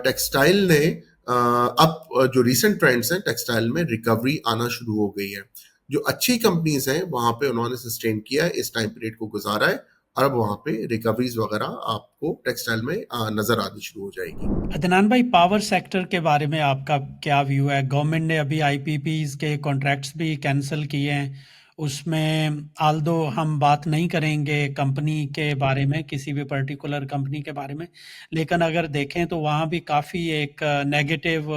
[SPEAKER 1] टेक्सटाइल ने अब जो रीसेंट ट्रेंड्स हैं टेक्सटाइल में रिकवरी आना शुरू हो गई है। जो अच्छी कंपनीज हैं वहां पे उन्होंने सस्टेन किया है, इस टाइम पीरियड को गुजारा है, और अब वहां पे रिकवरीज वगैरह आपको टेक्सटाइल में नजर आनी शुरू हो जाएगी।
[SPEAKER 2] अदनान भाई, पावर सेक्टर के बारे में आपका क्या व्यू है? गवर्नमेंट ने अभी आईपीपीज के कॉन्ट्रैक्ट्स भी कैंसिल किए हैं। उसमें आल्दो हम बात नहीं करेंगे कंपनी के बारे में, किसी भी पर्टिकुलर कंपनी के बारे में, लेकिन अगर देखें तो वहाँ भी काफ़ी एक नेगेटिव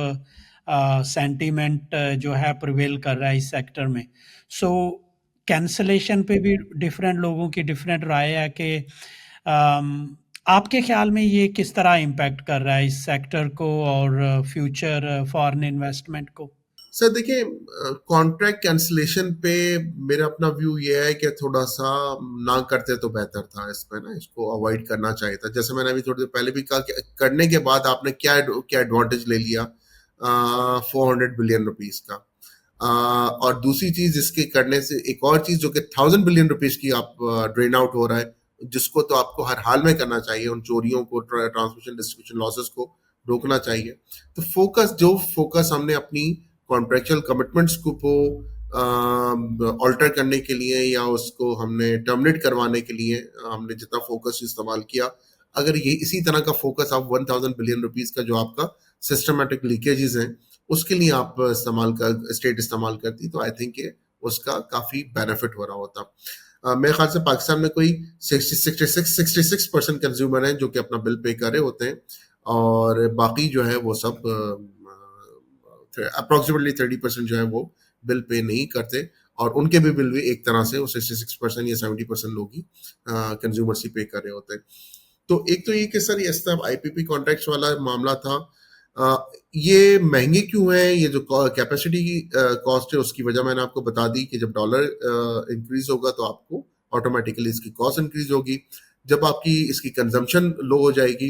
[SPEAKER 2] सेंटीमेंट जो है प्रिवेल कर रहा है इस सेक्टर में। सो कैंसलेशन पे भी डिफरेंट लोगों की डिफरेंट राय है कि आपके ख्याल में ये किस तरह इम्पैक्ट कर रहा है इस सेक्टर को और फ्यूचर फॉरेन इन्वेस्टमेंट को?
[SPEAKER 1] सर देखिए, कॉन्ट्रैक्ट कैंसिलेशन पे मेरा अपना व्यू ये है कि थोड़ा सा ना करते तो बेहतर था, इसमें ना इसको अवॉइड करना चाहिए था। जैसे मैंने अभी थोड़ी देर पहले भी कहा कि करने के बाद आपने क्या क्या एडवांटेज ले लिया 400 बिलियन रुपीज का। और दूसरी चीज इसके करने से एक और चीज जो कि 1000 बिलियन रुपीज की आप ड्रेन आउट हो रहा है, जिसको तो आपको हर हाल में करना चाहिए, उन चोरियों को, ट्रांसमिशन डिस्ट्रीब्यूशन लॉसेस को रोकना चाहिए। तो फोकस हमने अपनी कॉन्ट्रेक्चुअल कमिटमेंट्स को ऑल्टर करने के लिए या उसको हमने टर्मिनेट करवाने के लिए हमने जितना फोकस इस्तेमाल किया, अगर ये इसी तरह का फोकस आप 1000 बिलियन रुपीज का जो आपका सिस्टमेटिक लीकेजेस हैं उसके लिए आप स्टेट इस्तेमाल करती, तो आई थिंक उसका काफी बेनिफिट हो रहा होता। मेरे ख्याल से पाकिस्तान में कोई 66% कंज्यूमर हैं जो कि अपना बिल पे कर रहे होते हैं, और बाकी जो है वो सब अप्रोक्सीमेटली 30% जो है वो बिल पे नहीं करते, और उनके भी बिल भी एक तरह से वो 66% या 70% लोग ही कंज्यूमर ही पे कर रहे होते हैं। तो एक तो ये कि सर ये आईपीपी कॉन्ट्रैक्ट्स वाला मामला था। ये महंगे क्यों हैं? ये जो कैपेसिटी की कॉस्ट है उसकी वजह मैंने आपको बता दी कि जब डॉलर इंक्रीज होगा तो आपको ऑटोमेटिकली इसकी कॉस्ट इंक्रीज होगी। जब आपकी इसकी कंजम्पशन लो हो जाएगी,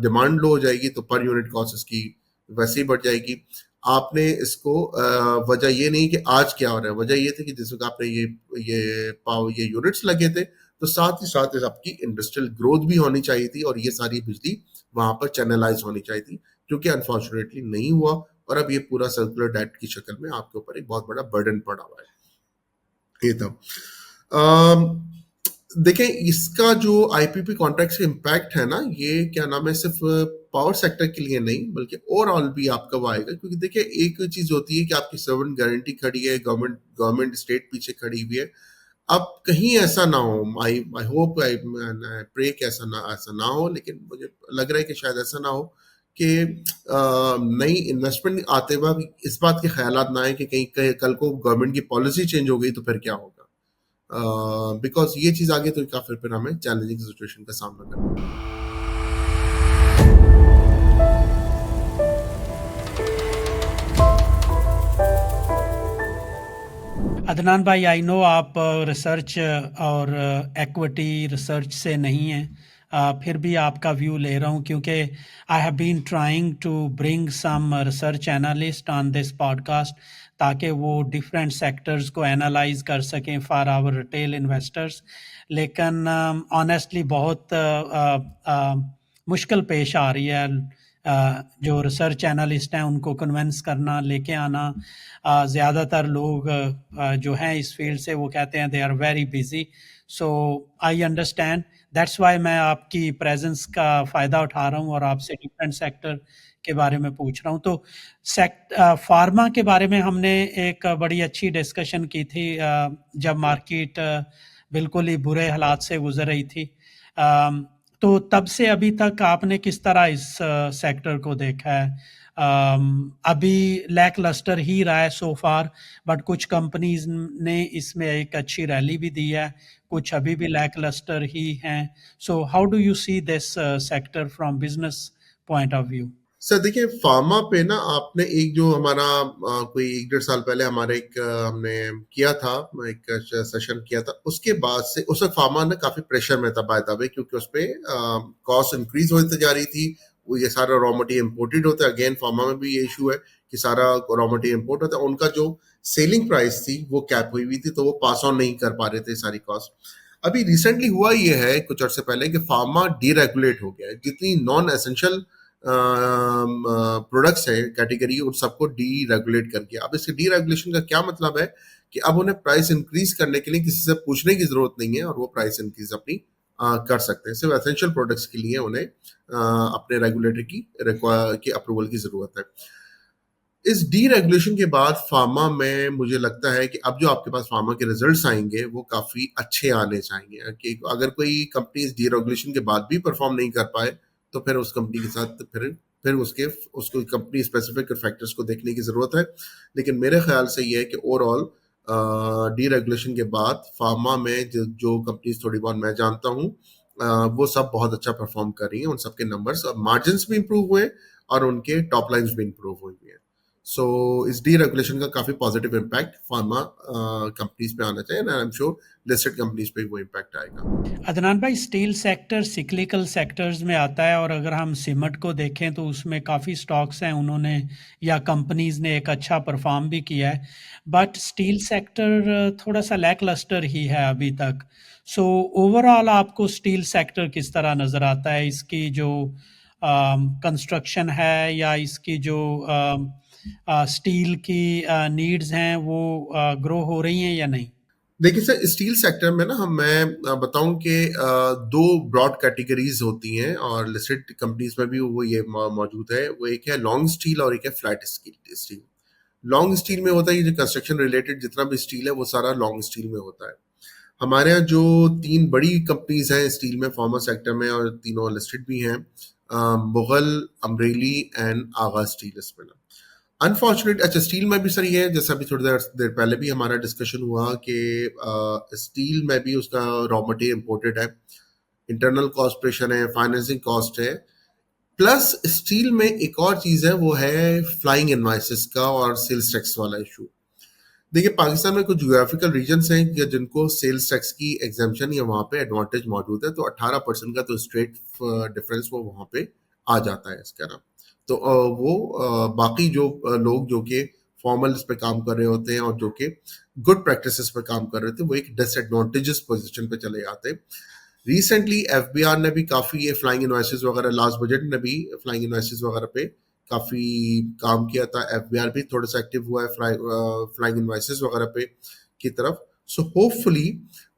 [SPEAKER 1] डिमांड लो हो जाएगी, तो पर यूनिट कॉस्ट इसकी वैसे ही बढ़ जाएगी। आपने इसको वजह ये नहीं कि आज क्या हो रहा है, वजह ये थी कि जिस वक्त आपने ये यूनिट्स लगे थे, तो साथ ही साथ आपकी इंडस्ट्रियल ग्रोथ भी होनी चाहिए थी, और ये सारी बिजली वहां पर चैनलाइज होनी चाहिए थी, क्योंकि अनफॉर्चुनेटली नहीं हुआ, और अब ये पूरा सर्कुलर डेट की शक्ल में आपके ऊपर एक बहुत बड़ा बर्डन पड़ा हुआ है। ये था। देखें, इसका जो आईपीपी कॉन्ट्रैक्ट का इम्पैक्ट है ना, ये क्या नाम है, सिर्फ पावर सेक्टर के लिए नहीं बल्कि ओवरऑल भी आपका वो आएगा। क्योंकि देखिए, एक चीज होती है कि आपकी सर्वेंट गारंटी खड़ी है, गवर्नमेंट स्टेट पीछे खड़ी हुई है। अब कहीं ऐसा ना हो, आई होप, आई प्रे कि ऐसा ना हो, लेकिन मुझे लग रहा है कि शायद ऐसा ना हो कि नई इन्वेस्टमेंट आते वक्त इस बात के ख्यालात ना आए कि कहीं कल को गवर्नमेंट की पॉलिसी चेंज हो गई तो फिर क्या होगा। बिकॉज ये चीज आगे तो काफी फिर हमें चैलेंजिंग सिचुएशन का सामना करना पड़ेगा।
[SPEAKER 2] अदनान भाई, आई नो आप रिसर्च और इक्विटी रिसर्च से नहीं हैं, फिर भी आपका व्यू ले रहा हूँ क्योंकि I have been trying to bring some research analyst on this podcast, ताकि वो डिफरेंट सेक्टर्स को एनालाइज कर सकें फॉर आवर रिटेल इन्वेस्टर्स। लेकिन ऑनेस्टली बहुत मुश्किल पेश आ रही है जो रिसर्च एनालिस्ट हैं उनको कन्विंस करना, लेके आना। ज़्यादातर लोग जो हैं इस फील्ड से वो कहते हैं they are very busy. So I understand, that's why मैं आपकी प्रेजेंस का फ़ायदा उठा रहा हूँ और आपसे डिफरेंट सेक्टर के बारे में पूछ रहा हूँ। तो फार्मा के बारे में हमने एक बड़ी अच्छी डिस्कशन की थी जब मार्केट बिल्कुल ही बुरे हालात से गुजर रही थी। तो तब से अभी तक आपने किस तरह इस सेक्टर को देखा है? अभी लैकलस्टर ही रहा है सो फार, बट कुछ कंपनीज ने इसमें एक अच्छी रैली भी दी है, कुछ अभी भी लैकलस्टर ही हैं। So how do you see this sector from business point of view?
[SPEAKER 1] Sir देखिए, फार्मा पे ना आपने एक जो हमारा कोई 1 डेढ़ साल पहले हमारे हमने किया था, एक सेशन किया था, उसके बाद से उस वक्त फार्मा ने काफी प्रेशर में था बाय द वे, क्योंकि उस पे कॉस्ट इंक्रीज होती जा रही थी। वो ये सारा रॉ मटेरियल इम्पोर्टेड होता है। अगेन फार्मा में भी ये इशू है कि सारा रॉ मटेरियल इम्पोर्ट होता है। उनका जो सेलिंग प्राइस थी वो कैप हुई हुई थी, तो वो पास ऑन नहीं कर पा रहे थे सारी कॉस्ट। अभी रिसेंटली हुआ ये है कुछ अर्से पहले कि फार्मा डीरेगुलेट हो गया है। जितनी नॉन एसेंशियल प्रोडक्ट्स है कैटेगरी, उन सबको डी रेगुलेट कर दिया। अब इसके डी रेगुलेशन का क्या मतलब है कि अब उन्हें प्राइस इंक्रीज करने के लिए किसी से पूछने की जरूरत नहीं है, और वो प्राइस इंक्रीज अपनी कर सकते हैं। सिर्फ एसेंशियल प्रोडक्ट्स के लिए उन्हें अपने रेगुलेटर की अप्रूवल की जरूरत है। इस डी रेगुलेशन के बाद फार्मा में मुझे लगता है कि अब जो आपके पास फार्मा के रिजल्ट्स आएंगे वो काफी अच्छे आने चाहिए। कि अगर कोई कंपनी इस डी रेगुलेशन के बाद भी परफॉर्म नहीं कर पाए, तो फिर उस कंपनी के साथ फिर उसको कंपनी स्पेसिफिक फैक्टर्स को देखने की जरूरत है। लेकिन मेरे ख्याल से ये है कि ओवरऑल डी रेगुलेशन के बाद फार्मा में जो कंपनीज थोड़ी बहुत मैं जानता हूँ, वो सब बहुत अच्छा परफॉर्म कर रही हैं। उन सबके नंबर्स, मार्जिन भी इंप्रूव हुए और उनके टॉप लाइन्स भी इंप्रूव हुई हैं। सो इस डी रेगुलेशन का काफी पॉजिटिव इम्पैक्ट फार्मा कंपनीज पे आना चाहिए, and I am sure listed companies पे वो इम्पैक्ट आएगा।
[SPEAKER 2] अदनान भाई, स्टील सेक्टर सिक्लिकल सेक्टर्स में आता है, और अगर हम सिमट को देखें तो उसमें काफ़ी स्टॉक्स हैं, उन्होंने या कंपनीज ने एक अच्छा परफॉर्म भी किया है, बट स्टील सेक्टर थोड़ा सा लैक लस्टर ही है अभी तक। सो ओवरऑल आपको स्टील सेक्टर किस तरह नज़र आता है? इसकी जो कंस्ट्रक्शन है या इसकी जो स्टील की नीड्स हैं वो ग्रो हो रही हैं या नहीं?
[SPEAKER 1] देखिए सर, स्टील सेक्टर में ना मैं बताऊं कि दो ब्रॉड कैटेगरीज होती हैं, और लिस्टेड कंपनीज में भी वो ये मौजूद है। वो एक है लॉन्ग स्टील और एक है फ्लैट स्टील। लॉन्ग स्टील में होता है ये जो कंस्ट्रक्शन रिलेटेड जितना भी स्टील है वो सारा लॉन्ग स्टील में होता है। हमारे यहाँ जो तीन बड़ी कंपनीज हैं स्टील में, फार्मा सेक्टर में, और तीनों लिस्टेड भी हैं, मुगल, अमरेली एंड आगा स्टील इसमें ना। अनफॉर्चुनेट, अच्छा स्टील में भी सर ये है, जैसा अभी थोड़ी देर पहले भी हमारा डिस्कशन हुआ कि स्टील में भी उसका रॉ मटेरियल इंपोर्टेड है, इंटरनल कॉस्ट प्रेशर है, फाइनेंसिंग कॉस्ट है, प्लस स्टील में एक और चीज है, वो है फ्लाइंग इनवाइसेस का और सेल्स टैक्स वाला इशू। देखिए, पाकिस्तान में कुछ जियोग्राफिकल रीजन्स हैं कि जिनको सेल्स टैक्स की एग्जाम्पशन या वहाँ पे एडवांटेज मौजूद है, तो 18% का तो स्ट्रेट डिफरेंस वो वहाँ पे आ जाता है इसका ना। तो बाकी जो लोग जो कि फॉर्मल इस पे काम कर रहे होते हैं और जो कि गुड प्रैक्टिसेस पे काम कर रहे थे, वो एक डिसएडवांटेजेस पोजीशन पे चले जाते हैं। रिसेंटली एफबीआर ने भी काफी ये फ्लाइंग इनवॉइसेस वगैरह, लास्ट बजट में भी फ्लाइंग इनवॉइसेस वगैरह पे काफी काम किया था। एफबीआर भी थोड़ा सा एक्टिव हुआ है फ्लाइंग इनवॉइसेस वगैरह पे की तरफ। सो होपफुली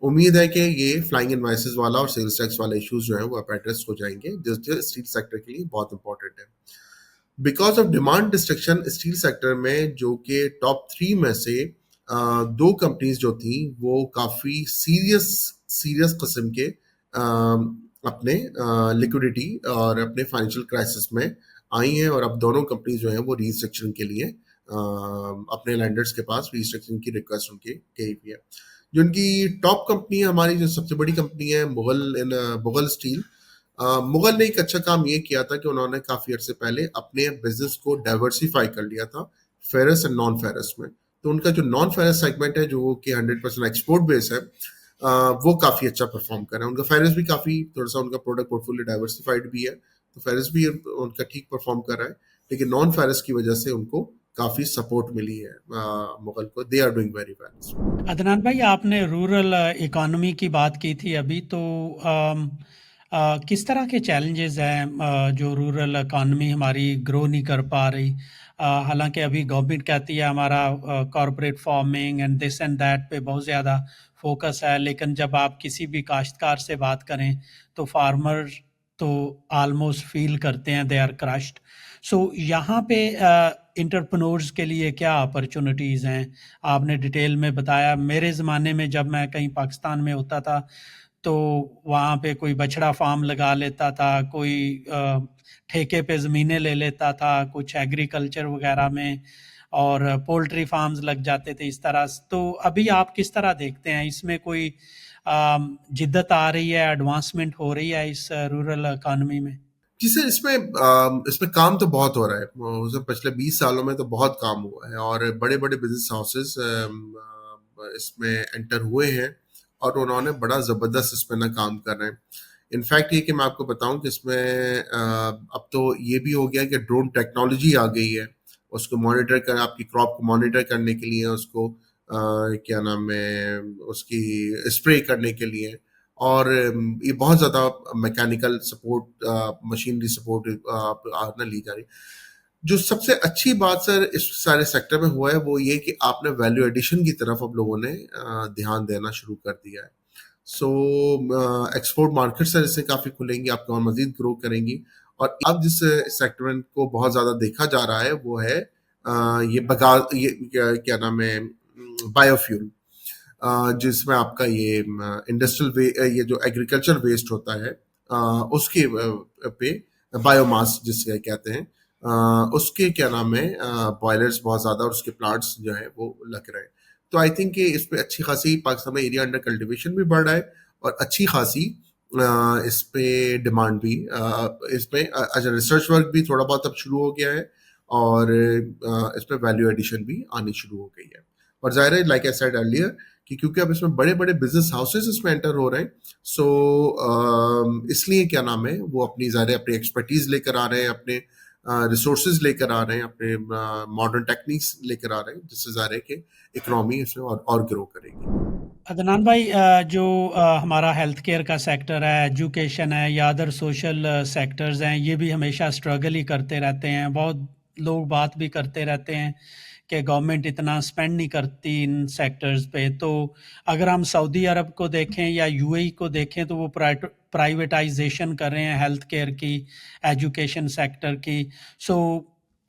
[SPEAKER 1] उम्मीद है कि ये फ्लाइंग इनवॉइसेस वाला और सेल्स टैक्स वाले इश्यूज जो है वो एड्रेस हो जाएंगे, जो स्टील सेक्टर के लिए बहुत इंपॉर्टेंट है। Because of demand destruction steel sector में, जो कि टॉप 3 में से दो कंपनीज जो थी वो काफी सीरियस किस्म के अपने लिक्विडिटी और अपने फाइनेंशियल क्राइसिस में आई हैं, और अब दोनों कंपनी जो हैं वो रीस्ट्रक्चरिंग के लिए अपने लैंडर्स के पास रीस्ट्रक्चरिंग की रिक्वेस्ट उनकी गई हुई है। जो उनकी टॉप कंपनी है, हमारी जो सबसे बड़ी कंपनी है मुगल स्टील। मुगल ने एक अच्छा काम ये किया था कि उन्होंने काफी अर्से पहले अपने बिजनेस को डाइवर्सिफाई कर लिया था फेरस एंड नॉन फेरस में। तो उनका जो नॉन फेरस सेगमेंट है, जो कि 100% एक्सपोर्ट बेस है, वो काफी अच्छा परफॉर्म कर रहा है। उनका फेरस भी काफी थोड़ा सा उनका प्रोडक्ट पोर्टफोलियो डाइवर्सिफाइड भी है, तो फेरस भी उनका ठीक परफॉर्म कर रहा है। लेकिन नॉन फेरस की वजह से उनको काफी सपोर्ट मिली है मुगल को। They are doing very well.
[SPEAKER 2] Adnan भाई, आपने रूरल इकोनॉमी की बात की थी अभी, तो किस तरह के चैलेंजेस हैं जो रूरल इकोनॉमी हमारी ग्रो नहीं कर पा रही? हालांकि अभी गवर्नमेंट कहती है हमारा corporate farming and this and that पे बहुत ज़्यादा फोकस है, लेकिन जब आप किसी भी काश्तकार से बात करें तो फार्मर तो ऑलमोस्ट फील करते हैं दे आर क्रश्ड। सो यहाँ पे इंटरप्रेन्योर्स के लिए क्या अपॉर्चुनिटीज़ हैं? आपने डिटेल में बताया। मेरे ज़माने में जब मैं कहीं पाकिस्तान में होता था तो वहाँ पे कोई बछड़ा फार्म लगा लेता था, कोई ठेके पे ज़मीनें ले लेता था, कुछ एग्रीकल्चर वगैरह में, और पोल्ट्री फार्म्स लग जाते थे इस तरह। तो अभी आप किस तरह देखते हैं, इसमें कोई जिद्दत आ रही है, एडवांसमेंट हो रही है इस रूरल इकॉनमी में?
[SPEAKER 1] जी सर, इसमें काम तो बहुत हो रहा है। पिछले 20 सालों में तो बहुत काम हुआ है और बड़े बड़े बिजनेस हाउसेस इसमें एंटर हुए हैं और उन्होंने बड़ा ज़बरदस्त इसमें ना काम कर रहे हैं। इनफैक्ट ये कि मैं आपको बताऊं कि इसमें अब तो ये भी हो गया कि ड्रोन टेक्नोलॉजी आ गई है। उसको मॉनिटर कर, आपकी क्रॉप को मॉनिटर करने के लिए, उसको क्या नाम है, उसकी स्प्रे करने के लिए, और ये बहुत ज़्यादा मैकेनिकल सपोर्ट, मशीनरी सपोर्ट ना ली जा रही। जो सबसे अच्छी बात सर इस सारे सेक्टर में हुआ है वो ये कि आपने वैल्यू एडिशन की तरफ अब लोगों ने ध्यान देना शुरू कर दिया है। सो एक्सपोर्ट मार्केट सर इससे काफ़ी खुलेंगी, आपको और मजीद ग्रो करेंगी। और अब जिस सेक्टर को बहुत ज़्यादा देखा जा रहा है वो है ये ये क्या नाम है, बायोफ्यूल, जिसमें आपका ये इंडस्ट्रियल ये जो एग्रीकल्चर वेस्ट होता है उसके पे बायोमास जिसके कहते हैं, उसके क्या नाम है, बॉयलर्स बहुत ज़्यादा और उसके प्लांट्स जो है वो लग रहे हैं। तो आई थिंक कि इस पे अच्छी खासी पाकिस्तान में एरिया अंडर कल्टीवेशन भी बढ़ रहा है और अच्छी खासी इस पे डिमांड भी, इसमें अच्छा रिसर्च वर्क भी थोड़ा बहुत अब शुरू हो गया है और इस पे वैल्यू एडिशन भी आनी शुरू हो गई है। और जाहिर है, लाइक आई सेड अर्लियर, कि क्योंकि अब इसमें बड़े बड़े बिजनेस हाउसेस इसमें एंटर हो रहे हैं, सो इसलिए क्या नाम है वो अपनी ज़ाहिर अपनी एक्सपर्टीज लेकर आ रहे हैं, अपने रिसोर्सेज लेकर आ रहे हैं, अपने मॉडर्न टेक्निक्स लेकर आ रहे हैं, जिससे ज़ाहिर है कि इकोनॉमी इसमें और ग्रो करेगी।
[SPEAKER 2] अदनान भाई, जो हमारा हेल्थ केयर का सेक्टर है, एजुकेशन है, या अदर सोशल सेक्टर्स हैं, ये भी हमेशा स्ट्रगल ही करते रहते हैं। बहुत लोग बात भी करते रहते हैं कि गवर्नमेंट इतना स्पेंड नहीं करती इन सेक्टर्स पे। तो अगर हम सऊदी अरब को देखें या यूएई को देखें, तो वो प्राइवेटाइजेशन कर रहे हैं हेल्थ केयर की, एजुकेशन सेक्टर की। सो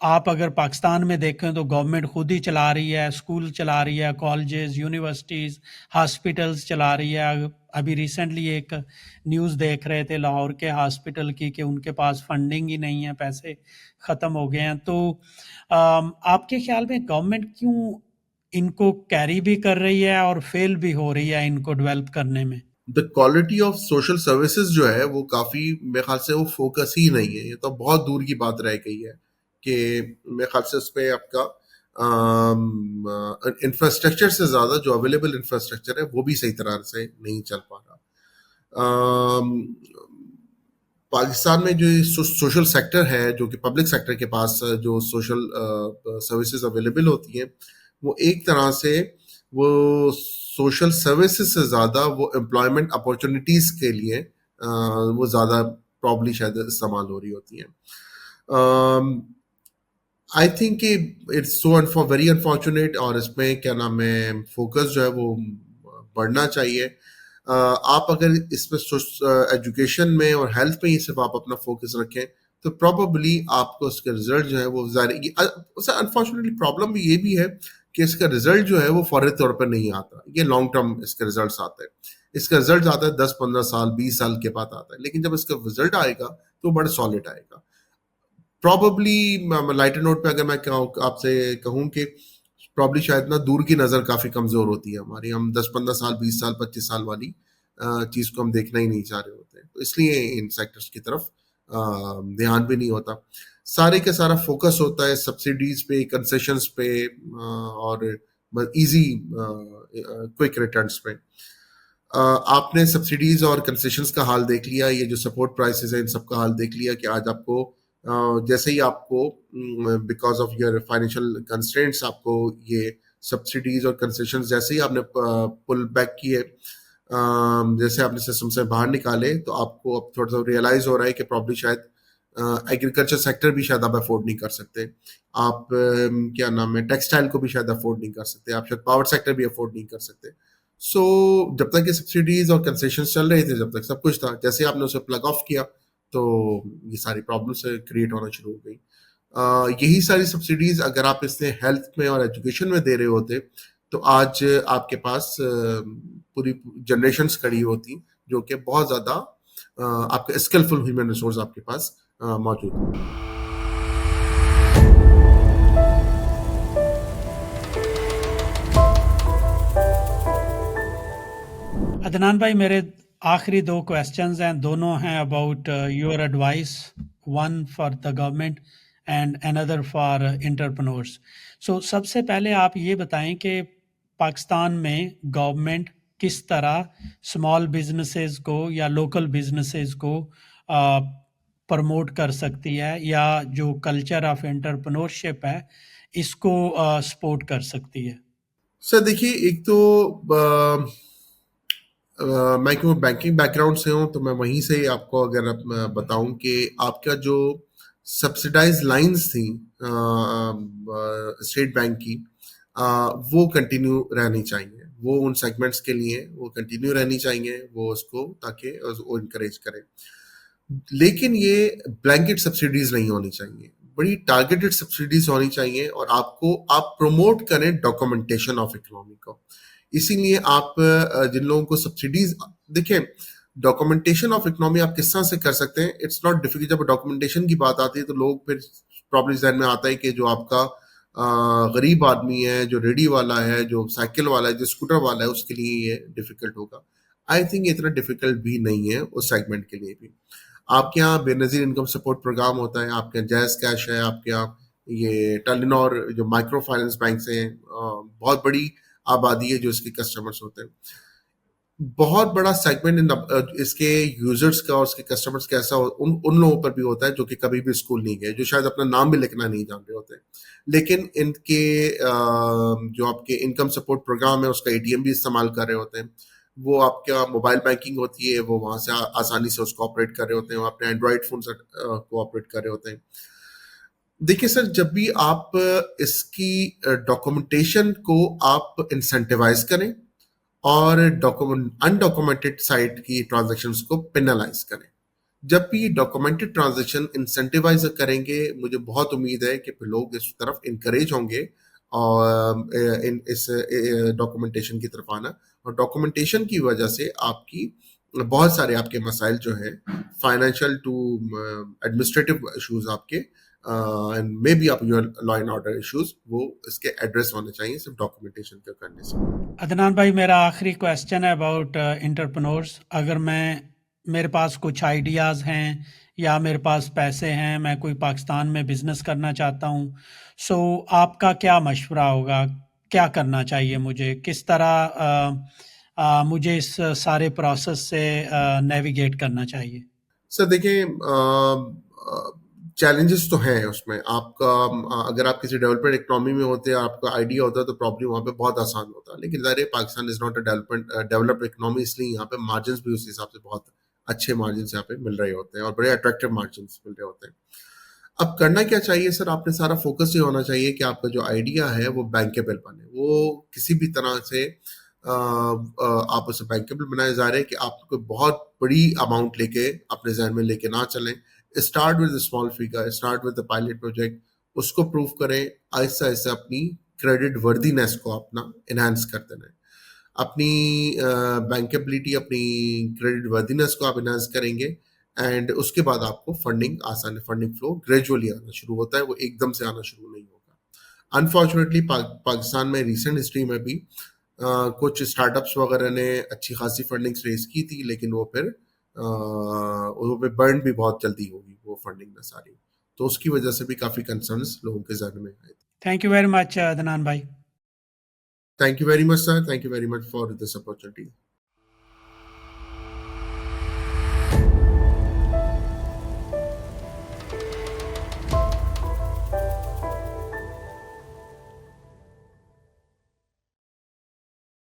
[SPEAKER 2] आप अगर पाकिस्तान में देखें तो गवर्नमेंट खुद ही चला रही है, स्कूल चला रही है, कॉलेजेस, यूनिवर्सिटीज़, हॉस्पिटल्स चला रही है। अभी रिसेंटली एक न्यूज़ देख रहे थे लाहौर के हॉस्पिटल की, कि उनके पास फंडिंग ही नहीं है, पैसे ख़त्म हो गए हैं। तो आपके ख्याल में गवर्नमेंट क्यों इनको कैरी भी कर रही है और फेल भी हो रही है इनको डेवलप करने में?
[SPEAKER 1] The quality of social services जो है वो काफ़ी, मेरे ख्याल से वो फोकस ही नहीं है। ये तो बहुत दूर की बात रह गई है कि मेरे ख्याल से उस पर आपका इंफ्रास्ट्रक्चर से ज़्यादा जो अवेलेबल इंफ्रास्ट्रक्चर है वो भी सही तरह से नहीं चल पा रहा। पाकिस्तान में जो सोशल सेक्टर है, जो कि पब्लिक सेक्टर के पास जो सोशल सर्विसेज अवेलेबल होती हैं, वो एक तरह से वो सोशल सर्विसेज से ज़्यादा वो एम्प्लॉयमेंट अपॉर्चुनिटीज़ के लिए वो ज़्यादा प्रॉब्ली शायद इस्तेमाल हो रही होती हैं। आई थिंक कि इट्स सो वेरी अनफॉर्चुनेट, और इसमें क्या नाम है फोकस जो है वो बढ़ना चाहिए। आप अगर इसमें एजुकेशन में और हेल्थ में ही सिर्फ आप अपना फोकस रखें तो प्रॉबली आपको उसके रिजल्ट जो है वो अनफॉर्चुनेटली प्रॉब्लम भी ये भी है कि इसका रिजल्ट जो है वो फौरी तौर पर नहीं आता। ये लॉन्ग टर्म इसके रिजल्ट आते हैं। इसका रिजल्ट आता है 10-15 साल 20 साल के बाद आता है, लेकिन जब इसका रिजल्ट आएगा तो बड़ा सॉलिड आएगा। प्रॉबली लाइटर नोट पे अगर मैं आपसे कहूँ कि प्रॉब्ली शायद ना दूर की नज़र काफ़ी कमज़ोर होती है हमारी। हम 10-15 साल 20 साल 25 साल वाली चीज़ को हम देखना ही नहीं चाह रहे होते हैं, तो इसलिए इन सेक्टर्स की तरफ ध्यान भी नहीं होता। सारे का सारा फोकस होता है सब्सिडीज पे, कंसेशंस पे, और इजी क्विक रिटर्न्स पे। आपने सब्सिडीज और कंसेशंस का हाल देख लिया, ये जो सपोर्ट प्राइसेस है इन सब का हाल देख लिया कि आज आपको जैसे ही आपको because of your financial constraints आपको ये सब्सिडीज और कंसेशंस जैसे ही आपने पुल बैक किए, जैसे आपने सिस्टम से बाहर निकाले, तो आपको अब थोड़ा सा रियलाइज हो रहा है कि प्रॉब्लम शायद एग्रीकल्चर सेक्टर भी शायद आप अफोर्ड नहीं कर सकते। आप क्या नाम है, टेक्सटाइल को भी शायद अफोर्ड नहीं कर सकते, आप शायद पावर सेक्टर भी अफोर्ड नहीं कर सकते। सो जब तक ये सब्सिडीज और कंसेशन चल रहे थे, जब तक सब कुछ था, जैसे आपने उसे प्लग ऑफ किया तो ये सारी प्रॉब्लम्स क्रिएट होना शुरू हो गई। यही सारी सब्सिडीज अगर आप इसने हेल्थ में और एजुकेशन में दे रहे होते तो आज आपके पास पूरी जनरेशन्स खड़ी होती जो कि बहुत ज़्यादा आपके स्किलफुल ह्यूमन रिसोर्स आपके पास मौजूद है।
[SPEAKER 2] अदनान भाई, मेरे आखिरी दो क्वेश्चंस हैं, दोनों हैं about your advice, one for the government and another for entrepreneurs. So सबसे पहले आप ये बताएं कि पाकिस्तान में गवर्नमेंट किस तरह स्मॉल बिजनेसेस को या लोकल बिजनेसेस को प्रमोट कर सकती है, या जो कल्चर ऑफ एंटरप्रेन्योरशिप है इसको सपोर्ट कर सकती है।
[SPEAKER 1] सर देखिए, एक तो मैं क्यों बैंकिंग बैकग्राउंड से हूँ, तो मैं वहीं से आपको अगर बताऊं कि आपका जो सब्सिडाइज लाइंस थी स्टेट बैंक की, वो कंटिन्यू रहनी चाहिए। वो उन सेगमेंट्स के लिए वो कंटिन्यू रहनी चाहिए, वो उसको ताकि वो इनकरेज करें। लेकिन ये ब्लैंकेट सब्सिडीज नहीं होनी चाहिए, बड़ी टारगेटेड सब्सिडीज होनी चाहिए, और आप प्रमोट करें डॉक्यूमेंटेशन ऑफ इकोनॉमी को। इसीलिए आप जिन लोगों को सब्सिडीज, देखें, डॉक्यूमेंटेशन ऑफ इकोनॉमी आप किस तरह से कर सकते हैं, इट्स नॉट डिफिकल्ट। जब डॉक्यूमेंटेशन की बात आती है तो लोग फिर प्रॉब्लम जहन में आता है कि जो आपका गरीब आदमी है, जो रेडी वाला है, जो साइकिल वाला है, जो स्कूटर वाला है, उसके लिए ये डिफिकल्ट होगा। आई थिंक इतना डिफिकल्ट भी नहीं है उस सेगमेंट के लिए भी। आपके यहाँ बेनजीर इनकम सपोर्ट प्रोग्राम होता है, आपके यहाँ जैज कैश है, आपके यहाँ ये टेलीनॉर जो माइक्रो फाइनेंस बैंक से बहुत बड़ी आबादी है जो इसके कस्टमर्स होते हैं। बहुत बड़ा सेगमेंट इसके यूजर्स का और उसके कस्टमर्स का ऐसा उन लोगों पर भी होता है जो कि कभी भी स्कूल नहीं गए, जो शायद अपना नाम भी लिखना नहीं जान रहे होते, लेकिन इनके जो आपके इनकम सपोर्ट प्रोग्राम है उसका एटीएम भी इस्तेमाल कर रहे होते हैं। वो आपका मोबाइल बैंकिंग होती है, वो वहां से आसानी से उसको ऑपरेट कर रहे होते हैं, वो अपने एंड्रॉइड फोन से को ऑपरेट कर रहे होते हैं। देखिए सर, जब भी आप इसकी डॉक्यूमेंटेशन को आप इंसेंटिवाइज करें और अनडॉक्यूमेंटेड साइट की ट्रांजैक्शंस को पेनलाइज करें, जब भी डॉक्यूमेंटेड ट्रांजैक्शन इंसेंटिवाइज करेंगे, मुझे बहुत उम्मीद है कि फिर लोग इस तरफ इनकरेज होंगे और इस डॉक्यूमेंटेशन की तरफ आना। और डॉक्यूमेंटेशन की वजह से आपकी बहुत सारे आपके मसाइल जो हैं, फाइनेंशियल टू एडमिनिस्ट्रेटिव इश्यूज आपके एंड मे बी आप your law and order issues, वो इसके एड्रेस होने चाहिए सिर्फ डॉक्यूमेंटेशन के करने से।
[SPEAKER 2] अदनान भाई, मेरा आखिरी क्वेश्चन है अबाउट एंटरप्रेन्योर्स। अगर मेरे पास कुछ आइडियाज़ हैं या मेरे पास पैसे हैं, मैं कोई पाकिस्तान में बिजनेस करना चाहता हूँ, सो आपका क्या मशवरा होगा? क्या करना चाहिए मुझे? किस तरह मुझे इस सारे प्रोसेस से नेविगेट करना चाहिए?
[SPEAKER 1] सर देखिए, चैलेंजेस तो हैं उसमें। आपका अगर आप किसी डेवलपमेंट इकोनॉमी में होते हैं, आपका आइडिया होता है, तो प्रॉब्लम वहाँ पे बहुत आसान होता है। लेकिन ज़ाहिर है Pakistan is not a developed economy, इसलिए यहाँ पे मार्जिन भी उस हिसाब से बहुत अच्छे मार्जिन यहाँ पे मिल रहे होते हैं और बड़े अट्रैक्टिव मार्जिन मिल रहे होते हैं। अब करना क्या चाहिए सर? आपने सारा फोकस ये होना चाहिए कि आपका जो आइडिया है वो बैंकेबल बने, वो किसी भी तरह से आप उसे बैंकेबल बनाए। जा रहे हैं कि आप कोई बहुत बड़ी अमाउंट लेके अपने जहन में लेके ना चलें। Start with small figure, start with pilot project, उसको प्रूव करें, आहिस्ता आहिस्ता अपनी क्रेडिट वर्दीनेस को अपना इनहेंस करते रहें। अपनी बैंकेबिलिटी, अपनी क्रेडिट वर्दीनेस को आप इनहेंस करेंगे, एंड उसके बाद आपको फंडिंग आसान, फंडिंग फ्लो ग्रेजुअली आना शुरू होता है, वो एकदम से आना शुरू नहीं होगा। अनफॉर्चुनेटली पाकिस्तान में रिसेंट हिस्ट्री में भी कुछ स्टार्टअप्स वगैरह ने अच्छी खासी फंडिंग रेज की थी, लेकिन वो फिर वो पे बर्न भी बहुत जल्दी होगी वो फंडिंग में सारी, तो उसकी वजह से भी काफी कंसर्न्स लोगों के जहन में आए थे।
[SPEAKER 2] Thank you very much Adnan भाई।
[SPEAKER 1] Thank you very much sir, thank you very much for this opportunity.